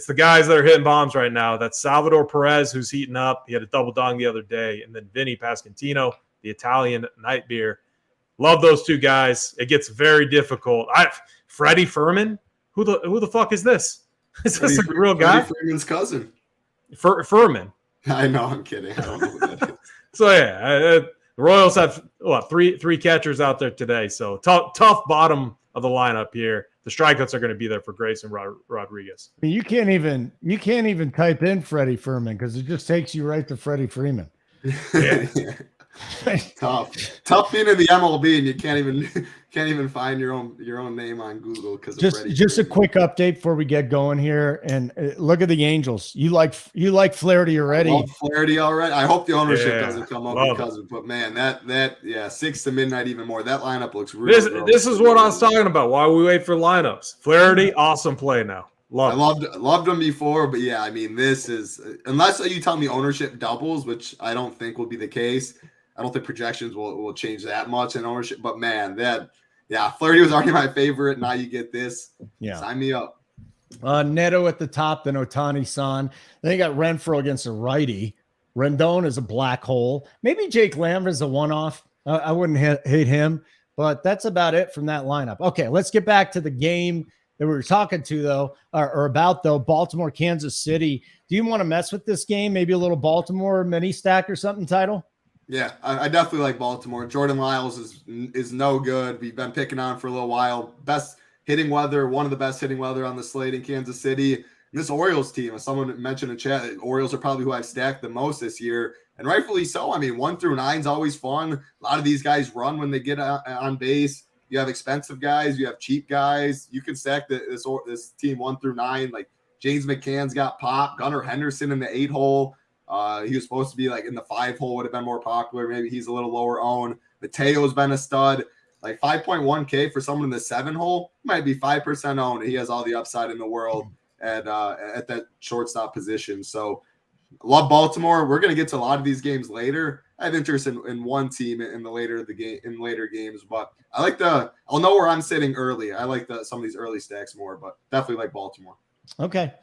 the guys that are hitting bombs right now. That's Salvador Perez, who's heating up. He had a double dong the other day, and then Vinny Pasquantino, the Italian night beer. Love those 2 guys. It gets very difficult. Freddie Furman? Who the fuck is this? Is this a real guy? Freddie Furman's cousin. Furman. I know, I'm kidding. I don't know who that is. So the Royals have three catchers out there today. So tough bottom of the lineup here. The strikeouts are going to be there for Grayson Rodriguez. I mean, you can't even type in Freddie Furman because it just takes you right to Freddie Freeman. Yeah. tough being in the MLB and you can't even find your own name on Google because just a quick update before we get going here. And look at the Angels. You like Flaherty already. Flaherty already. I hope the ownership doesn't come up because of it. But man, that 6 to midnight even more. That lineup looks really. This is what I was talking about. Why we wait for lineups. Flaherty, awesome play now. Loved him before, but yeah, I mean, this is unless you tell me ownership doubles, which I don't think will be the case. I don't think projections will change that much in ownership, but man, Flaherty was already my favorite. Now you get this. Yeah. Sign me up. Neto at the top, then Otani-san. Then you got Renfroe against a righty. Rendon is a black hole. Maybe Jake Lamb is a one-off. I wouldn't hate him, but that's about it from that lineup. Okay, let's get back to the game that we were talking to, though, or about, though, Baltimore, Kansas City. Do you want to mess with this game? Maybe a little Baltimore mini stack or something, title? Yeah, I definitely like Baltimore. Jordan Lyles is no good. We've been picking on for a little while. Best hitting weather, one of the best hitting weather on the slate in Kansas City. And this Orioles team, as someone mentioned in chat, Orioles are probably who I've stacked the most this year, and rightfully so. I mean, 1 through 9 is always fun. A lot of these guys run when they get on base. You have expensive guys, you have cheap guys. You can stack this team 1 through 9. Like James McCann's got pop. Gunnar Henderson in the 8 hole. He was supposed to be like in the 5 hole, would have been more popular. Maybe he's a little lower owned. Mateo's been a stud. Like 5.1K for someone in the 7 hole might be 5% owned. He has all the upside in the world at that shortstop position. So love Baltimore. We're going to get to a lot of these games later. I have interest in one team in the later games, but I'll know where I'm sitting early. I like some of these early stacks more, but definitely like Baltimore. Okay.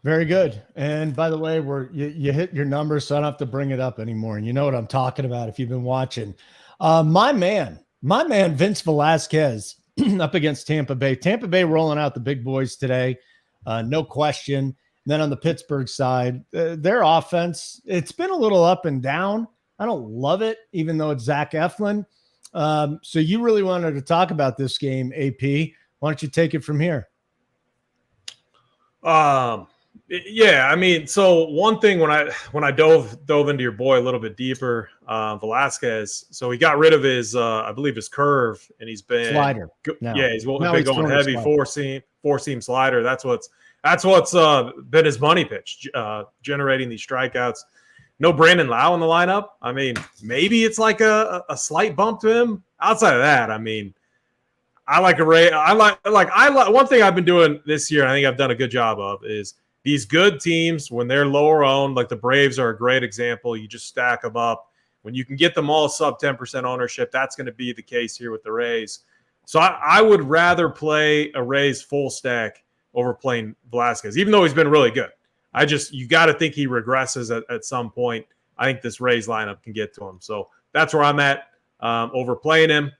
Very good. And by the way, you hit your numbers, so I don't have to bring it up anymore. And you know what I'm talking about if you've been watching. My man, Vince Velasquez up against Tampa Bay. Tampa Bay rolling out the big boys today, no question. And then on the Pittsburgh side, their offense, it's been a little up and down. I don't love it, even though it's Zach Eflin. So you really wanted to talk about this game, AP. Why don't you take it from here? Yeah, I mean, so one thing when I dove into your boy a little bit deeper, Velasquez. So he got rid of his, I believe his curve, and he's been slider. Yeah, he's been going heavy four seam slider. That's what's been his money pitch, generating these strikeouts. No Brandon Lau in the lineup. I mean, maybe it's like a slight bump to him. Outside of that, I mean, I like one thing I've been doing this year, and I think I've done a good job of, is these good teams, when they're lower owned, like the Braves are a great example. You just stack them up. When you can get them all sub 10% ownership, that's going to be the case here with the Rays. So I would rather play a Rays full stack over playing Velasquez, even though he's been really good. You got to think he regresses at some point. I think this Rays lineup can get to him. So that's where I'm at, over playing him.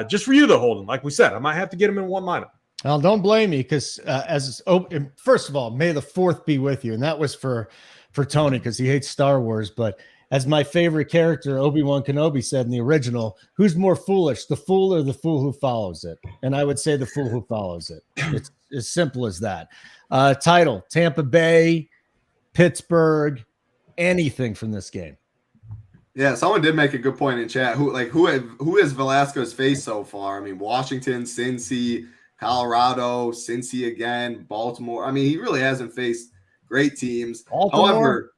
Just for you, though, Holden. Like we said, I might have to get him in one lineup. Well, don't blame me, because first of all, may the 4th be with you. And that was for Tony, because he hates Star Wars. But as my favorite character, Obi-Wan Kenobi, said in the original, who's more foolish, the fool or the fool who follows it? And I would say the fool who follows it. It's as simple as that. Title, Tampa Bay, Pittsburgh, anything from this game. Yeah, someone did make a good point in chat. Who has Velasquez faced so far? I mean, Washington, Cincy, Colorado, Cincy again, Baltimore. I mean, he really hasn't faced great teams. Baltimore? However,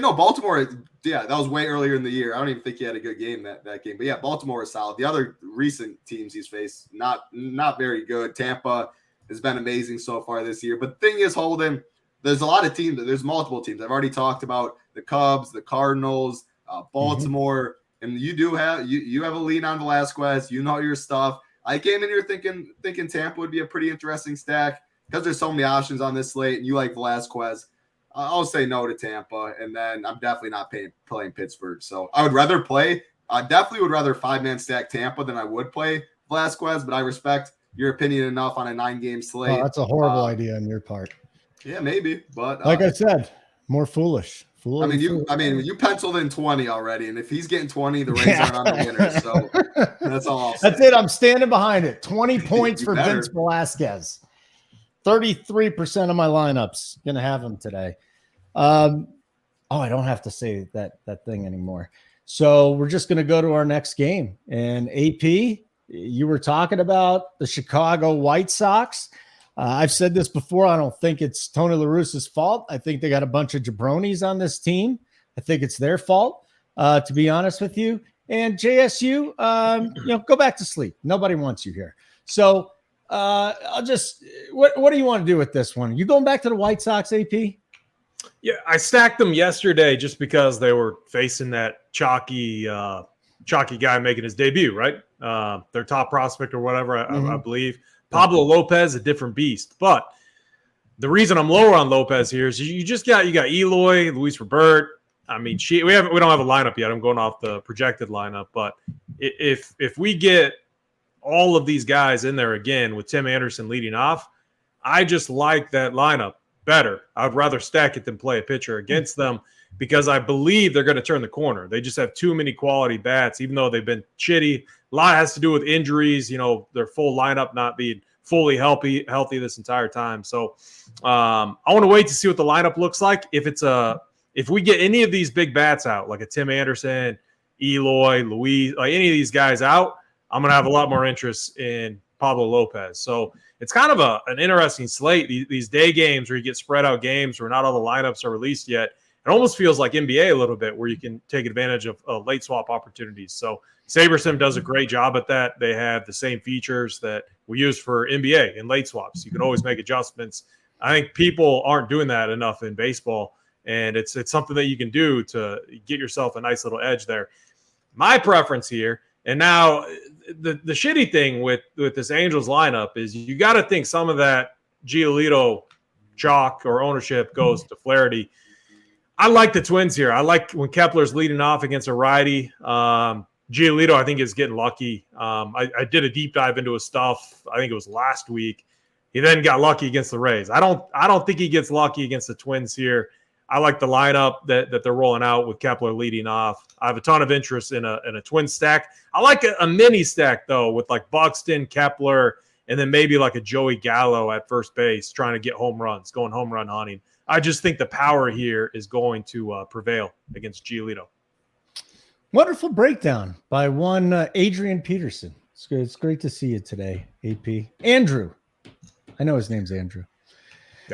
Baltimore. Yeah, that was way earlier in the year. I don't even think he had a good game that game. But yeah, Baltimore is solid. The other recent teams he's faced, not very good. Tampa has been amazing so far this year. But the thing is, Holden, there's a lot of teams. There's multiple teams. I've already talked about the Cubs, the Cardinals, Baltimore, and you have a lean on Velasquez. You know your stuff. I came in here thinking Tampa would be a pretty interesting stack because there's so many options on this slate, and you like Velasquez. I'll say no to Tampa, and then I'm definitely not playing Pittsburgh. So I definitely would rather 5-man stack Tampa than I would play Velasquez, but I respect your opinion enough on a 9-game slate. Oh, that's a horrible idea on your part. Yeah, maybe, but like I said, more foolish. I mean, you penciled in 20 already, and if he's getting 20, the Rays aren't on the winners. So that's all I'll say. That's it. I'm standing behind it. 20 points for Vince Velasquez. 33% of my lineups gonna have him today. I don't have to say that thing anymore. So we're just gonna go to our next game. And AP, you were talking about the Chicago White Sox. I've said this before. I don't think it's Tony La Russa's fault. I think they got a bunch of jabronis on this team. I think it's their fault, to be honest with you. And JSU, go back to sleep. Nobody wants you here. So I'll just what do you want to do with this one? You going back to the White Sox, AP? Yeah, I stacked them yesterday just because they were facing that chalky guy making his debut, right? Their top prospect or whatever, I believe. Pablo Lopez, a different beast. But the reason I'm lower on Lopez here is you got Eloy, Luis Robert. I mean, we don't have a lineup yet. I'm going off the projected lineup. But if we get all of these guys in there again with Tim Anderson leading off, I just like that lineup better. I'd rather stack it than play a pitcher against them because I believe they're going to turn the corner. They just have too many quality bats, even though they've been shitty. A lot has to do with injuries, their full lineup not being fully healthy this entire time. So I want to wait to see what the lineup looks like. If we get any of these big bats out, like a Tim Anderson, Eloy, Luis, like any of these guys out, I'm going to have a lot more interest in Pablo Lopez. So it's kind of an interesting slate. These day games where you get spread out games where not all the lineups are released yet. It almost feels like NBA a little bit where you can take advantage of late swap opportunities. So SaberSim does a great job at that. They have the same features that we use for NBA in late swaps. You can always make adjustments. I think people aren't doing that enough in baseball, and it's something that you can do to get yourself a nice little edge there. My preference here, and now the shitty thing with this Angels lineup is you got to think some of that Giolito chalk or ownership goes to Flaherty. I like the Twins here. I like when Kepler's leading off against a righty. Giolito, I think, is getting lucky. I did a deep dive into his stuff. I think it was last week. He then got lucky against the Rays. I don't think he gets lucky against the Twins here. I like the lineup that they're rolling out with Kepler leading off. I have a ton of interest in a twin stack. I like a mini stack, though, with like Buxton, Kepler, and then maybe like a Joey Gallo at first base trying to get home runs, going home run hunting. I just think the power here is going to prevail against Giolito. Wonderful breakdown by one Adrian Peterson. It's great to see you today, AP. Andrew. I know his name's Andrew.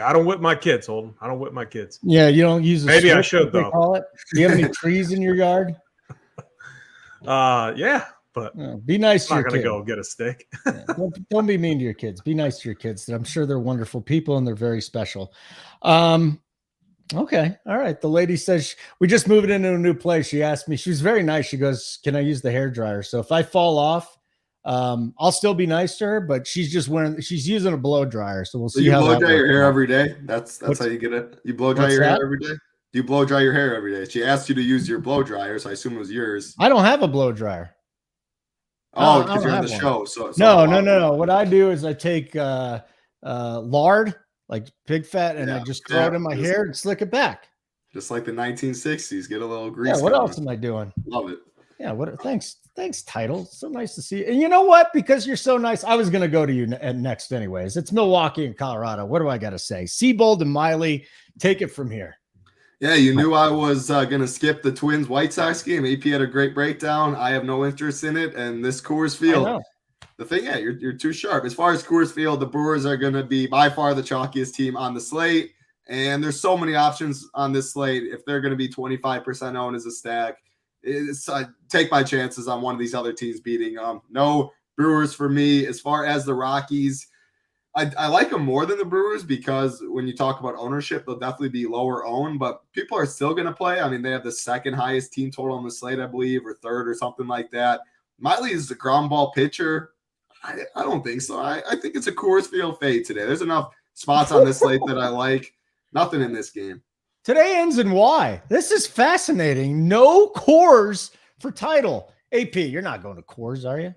I don't whip my kids, Holden. I don't whip my kids. Yeah, you don't use a Maybe I switch, should, though. call it. Do you have any trees in your yard? Yeah, but Be nice to I'm your not going kids. to go get a stick. Yeah, don't be mean to your kids. Be nice to your kids. I'm sure they're wonderful people and they're very special. Okay. All right. The lady says we just moved into a new place. She asked me, she was very nice. She goes, can I use the hairdryer? So if I fall off, I'll still be nice to her, but she's using a blow dryer. So we'll see. You how blow that dry your works hair out. every day. That's how you get it. You blow dry What's your that? hair every day. Do you blow dry your hair every day? She asked you to use your blow dryer, so I assume it was yours. I don't have a blow dryer. Oh, I because don't you're on have the one. show. So No. What I do is I take lard, like pig fat, and I just throw it in my hair and slick it back. Just like the 1960s, get a little grease. Yeah. What going. else am I doing? Love it. Yeah. Thanks, Title. So nice to see you. And you know what? Because you're so nice, I was going to go to you next anyways. It's Milwaukee and Colorado. What do I got to say? Seabold and Miley, take it from here. Yeah, you knew I was going to skip the Twins White Sox game. AP had a great breakdown. I have no interest in it. And this Coors Field, the thing, yeah, you're too sharp. As far as Coors Field, the Brewers are going to be by far the chalkiest team on the slate. And there's so many options on this slate. If they're going to be 25% owned as a stack, take my chances on one of these other teams beating them. No Brewers for me. As far as the Rockies, I like them more than the Brewers because when you talk about ownership, they'll definitely be lower owned, but people are still going to play. I mean, they have the second highest team total on the slate, I believe, or third or something like that. Miley is a ground ball pitcher. I don't think so. I think it's a Coors Field fade today. There's enough spots on this slate that I like. Nothing in this game. Today ends in Y. This is fascinating. No Coors for title. AP, you're not going to Coors, are you?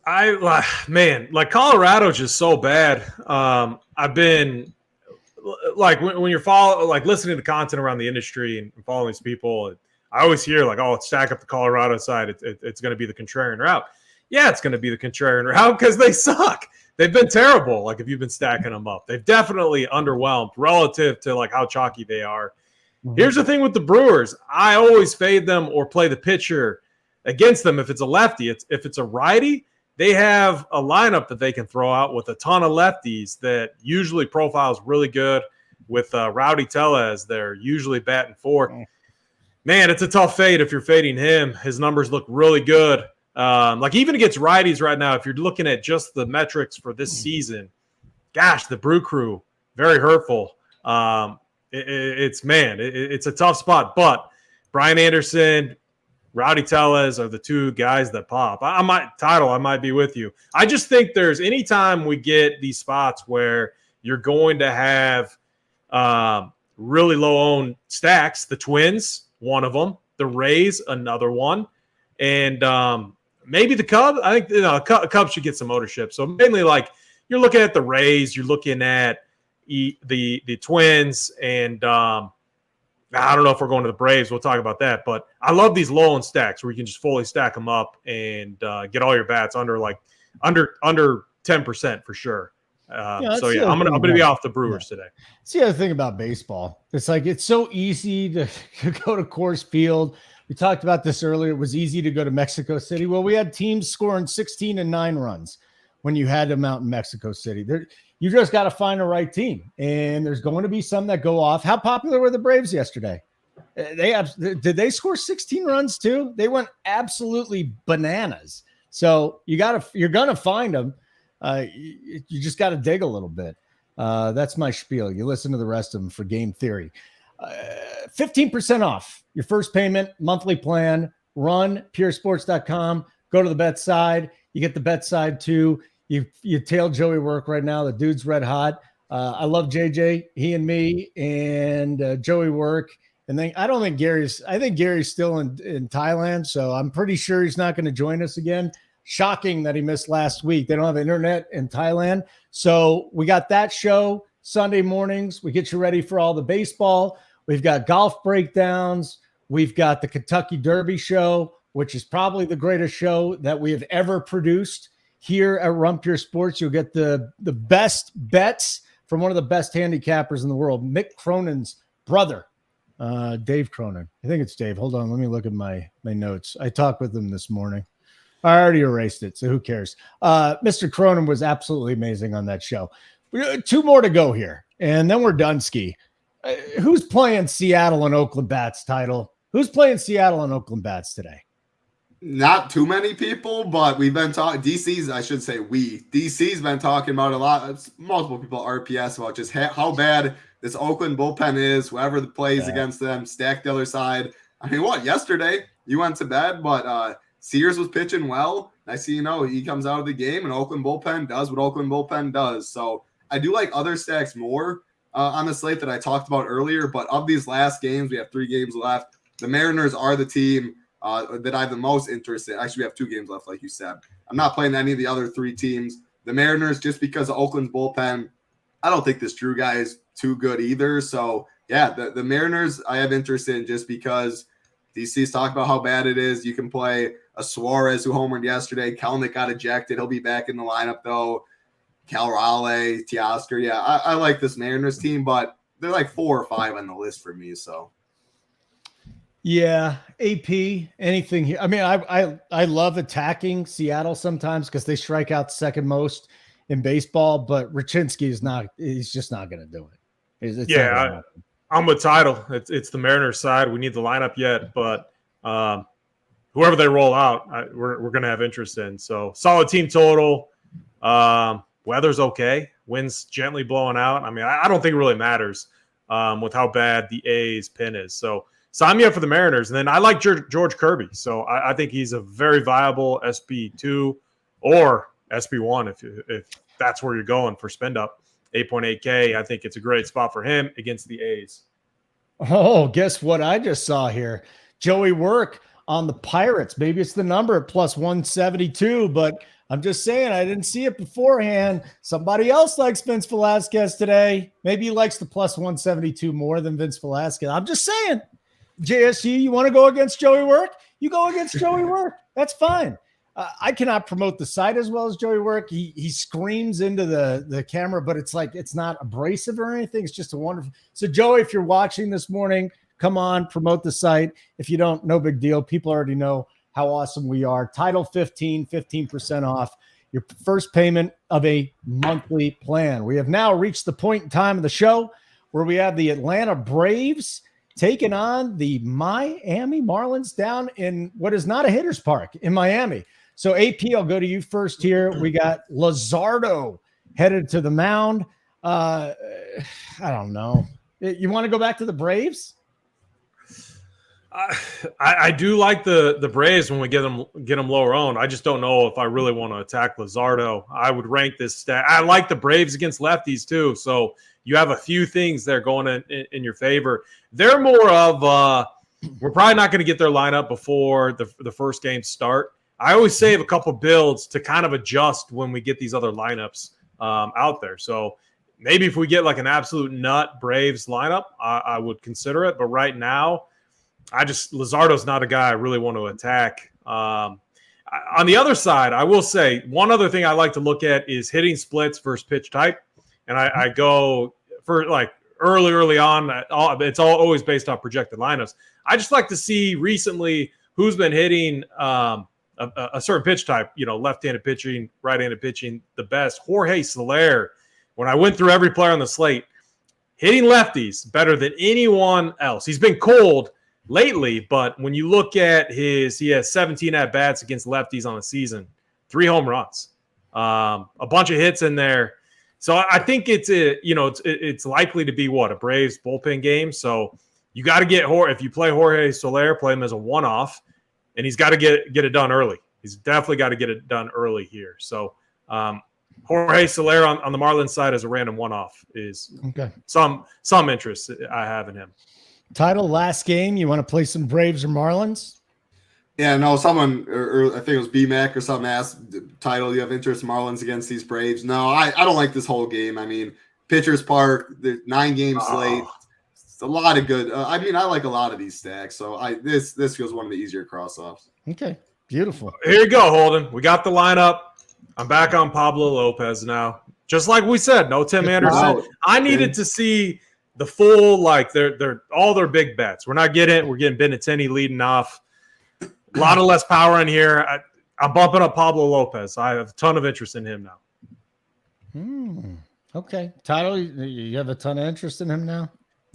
Like Colorado's just so bad. I've been like when you're listening to content around the industry and following these people, I always hear like, oh, stack up the Colorado side. It's going to be the contrarian route. Yeah, it's going to be the contrarian route because they suck. They've been terrible. Like if you've been stacking them up, they've definitely underwhelmed relative to like how chalky they are. Mm-hmm. Here's the thing with the Brewers. I always fade them or play the pitcher against them if it's a lefty. If it's a righty, they have a lineup that they can throw out with a ton of lefties that usually profiles really good with Rowdy Tellez. They're usually batting fourth. Man, it's a tough fade if you're fading him. His numbers look really good. Like even against righties right now, if you're looking at just the metrics for this season, gosh, the Brew Crew, very hurtful. It's a tough spot, but Brian Anderson, Rowdy Tellez are the two guys that pop. I might be with you. I just think there's anytime we get these spots where you're going to have really low owned stacks, the Twins, one of them, the Rays, another one, and maybe the Cubs. I think Cubs should get some ownership. So mainly like you're looking at the Rays, you're looking at the Twins, and I don't know if we're going to the Braves. We'll talk about that. But I love these low end stacks where you can just fully stack them up and get all your bats under 10% for sure. I'm gonna be off the Brewers today. It's the other thing about baseball. It's like it's so easy to go to Coors Field. We talked about this earlier. It was easy to go to Mexico City. Well, we had teams scoring 16 and 9 runs when you had them out in Mexico City. You just got to find the right team, and there's going to be some that go off. How popular were the Braves yesterday? Did they score 16 runs too? They went absolutely bananas. So you're gonna find them. You just got to dig a little bit. That's my spiel. You listen to the rest of them for game theory. 15% off your first payment, monthly plan. Run puresports.com. Go to the bet side. You get the bet side too. You tail Joey work right now. The dude's red hot. I love JJ. He and me and Joey work. And then I think Gary's still in Thailand, so I'm pretty sure he's not going to join us again. Shocking that he missed last week. They don't have internet in Thailand. So we got that show Sunday mornings. We get you ready for all the baseball. We've got golf breakdowns. We've got the Kentucky Derby show, which is probably the greatest show that we have ever produced here at Rumpier Sports. You'll get the best bets from one of the best handicappers in the world, Mick Cronin's brother, Dave Cronin. I think it's Dave. Hold on. Let me look at my notes. I talked with him this morning. I already erased it, so who cares? Mr. Cronin was absolutely amazing on that show. Two more to go here, and then we're done, Ski. Who's playing Seattle and Oakland Bats title? Who's playing Seattle and Oakland Bats today? Not too many people, but we've been talking. DC's been talking about a lot. Multiple people RPS about just how bad this Oakland bullpen is. Whoever plays against them, stack the other side. I mean, yesterday you went to bed, but Sears was pitching well. I see, he comes out of the game and Oakland bullpen does what Oakland bullpen does. So I do like other stacks more on the slate that I talked about earlier. But of these last games, we have 3 games left. The Mariners are the team that I have the most interest in. Actually, we have 2 games left, like you said. I'm not playing any of the other 3 teams. The Mariners, just because of Oakland's bullpen, I don't think this Drew guy is too good either. So, yeah, the Mariners I have interest in just because DC's talking about how bad it is. You can play a Suarez who homered yesterday. Kelnick got ejected. He'll be back in the lineup, though. Cal Raleigh, Teoscar. Yeah, I like this Mariners team, but they're like 4 or 5 on the list for me, so. Yeah, AP, anything here. I mean, I love attacking Seattle sometimes because they strike out second most in baseball, but Rachinsky he's just not going to do it. I'm with Title. It's the Mariners side. We need the lineup yet, but whoever they roll out, we're going to have interest in. So solid team total. Weather's okay. Wind's gently blowing out. I mean, I don't think it really matters with how bad the A's pin is. So sign me up for the Mariners. And then I like George Kirby. So I think he's a very viable SP2 or SP1 if that's where you're going for spend up. 8.8K. I think it's a great spot for him against the A's. Oh, guess what I just saw here? Joey Work on the Pirates. Maybe it's the number at plus 172, but I'm just saying I didn't see it beforehand. Somebody else likes Vince Velasquez today. Maybe he likes the plus 172 more than Vince Velasquez. I'm just saying. JSU, you want to go against Joey Work? You go against Joey Work. That's fine. I cannot promote the site as well as Joey Work. He screams into the camera, but it's not abrasive or anything. It's just a wonderful. So Joey, if you're watching this morning, come on, promote the site. If you don't, no big deal. People already know how awesome we are. Title 15% off your first payment of a monthly plan. We have now reached the point in time of the show where we have the Atlanta Braves taking on the Miami Marlins down in what is not a hitter's park in Miami. So AP, I'll go to you first here. We got Luzardo headed to the mound. I don't know. You want to go back to the Braves? I do like the Braves when we get them lower owned. I just don't know if I really want to attack Luzardo. I would rank this stat. I like the Braves against lefties too. So you have a few things there going in your favor. They're more of we're probably not going to get their lineup before the first game start. I always save a couple builds to kind of adjust when we get these other lineups out there. So maybe if we get like an absolute nut Braves lineup, I would consider it. But right now, Luzardo's not a guy I really want to attack. On the other side, I will say one other thing I like to look at is hitting splits versus pitch type. And I go for like early on. It's always based on projected lineups. I just like to see recently who's been hitting a certain pitch type, left-handed pitching, right-handed pitching, the best. Jorge Soler, when I went through every player on the slate, hitting lefties better than anyone else. He's been cold lately, but when you look at he has 17 at-bats against lefties on the season, 3 home runs, a bunch of hits in there. So I think it's likely to be a Braves bullpen game. So you got to get if you play Jorge Soler, play him as a one-off, and he's got to get it done early. He's definitely got to get it done early here. So Jorge Soler on the Marlins side as a random one-off is okay. Some interest I have in him. Title, last game. You want to play some Braves or Marlins? Yeah, no, someone, or I think it was BMAC or something asked, Title, you have interest Marlins against these Braves? No, I don't like this whole game. I mean, Pitchers Park, the 9-game slate. It's a lot of good. I like a lot of these stacks. So this feels one of the easier cross-offs. Okay, beautiful. Here you go, Holden. We got the lineup. I'm back on Pablo Lopez now. Just like we said, no Tim Anderson. Wow. I needed to see the full, like, they're all their big bets. We're getting Benintendi leading off. A lot of less power in here. I'm bumping up Pablo Lopez. I have a ton of interest in him now. Okay. Title, you have a ton of interest in him now?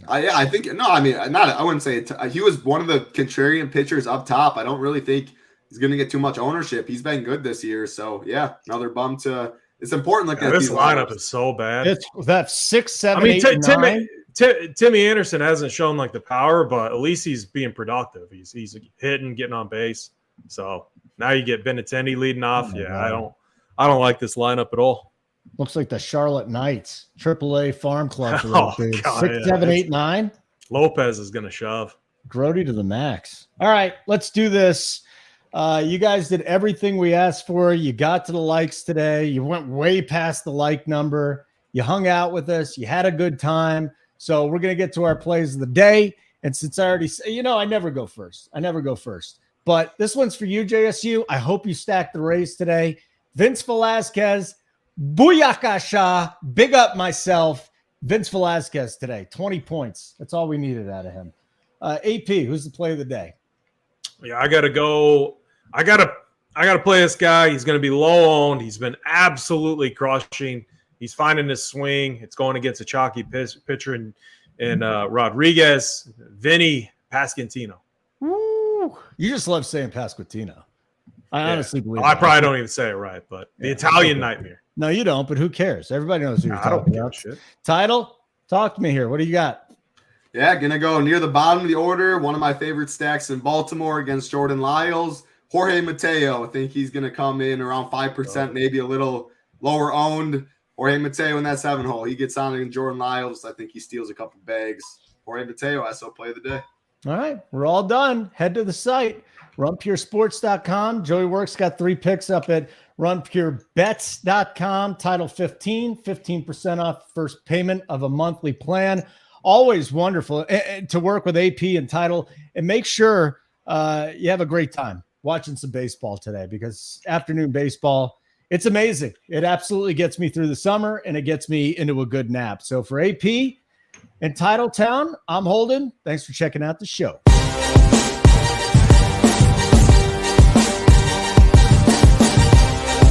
I think – no, I mean, I wouldn't say it. He was one of the contrarian pitchers up top. I don't really think he's going to get too much ownership. He's been good this year. So, yeah, another bump to – it's important looking at this these lineup lineups. is so bad. It's that 6, 7, 8, 9. Timmy Anderson hasn't shown like the power, but at least he's being productive. He's hitting, getting on base. So now you get Benintendi leading off. God. I don't like this lineup at all. Looks like the Charlotte Knights, AAA farm club. For those dudes. God, 6, 7, 8, 9. Lopez is going to shove. Grody to the max. All right, let's do this. You guys did everything we asked for. You got to the likes today. You went way past the like number. You hung out with us. You had a good time. So we're going to get to our plays of the day. And since I already say, I never go first. But this one's for you, JSU. I hope you stacked the Rays today. Vince Velasquez, Booyakasha, big up myself. Vince Velasquez today, 20 points. That's all we needed out of him. AP, who's the play of the day? Yeah, I got to go. I got to play this guy. He's going to be low owned. He's been absolutely crushing. He's finding his swing. It's going against a chalky pitcher in Rodriguez, Vinny Pasquantino. Woo. You just love saying Pasquantino. I honestly believe I probably don't even say it right, but the Italian nightmare. No, you don't, but who cares? Everybody knows who you're talking about. Shit. Title, talk to me here. What do you got? Yeah, going to go near the bottom of the order. One of my favorite stacks in Baltimore against Jordan Lyles. Jorge Mateo. I think he's going to come in around 5%, maybe a little lower owned. Jorge Mateo in that 7 hole. He gets on in Jordan Lyles. I think he steals a couple bags. Jorge Mateo, SO play of the day. All right, we're all done. Head to the site, runpuresports.com. Joey Works got 3 picks up at runpurebets.com. Title 15% off first payment of a monthly plan. Always wonderful to work with AP and Title. And make sure you have a great time watching some baseball today, because afternoon baseball, it's amazing. It absolutely gets me through the summer, and it gets me into a good nap. So for AP and Title Town, I'm Holden. Thanks for checking out the show.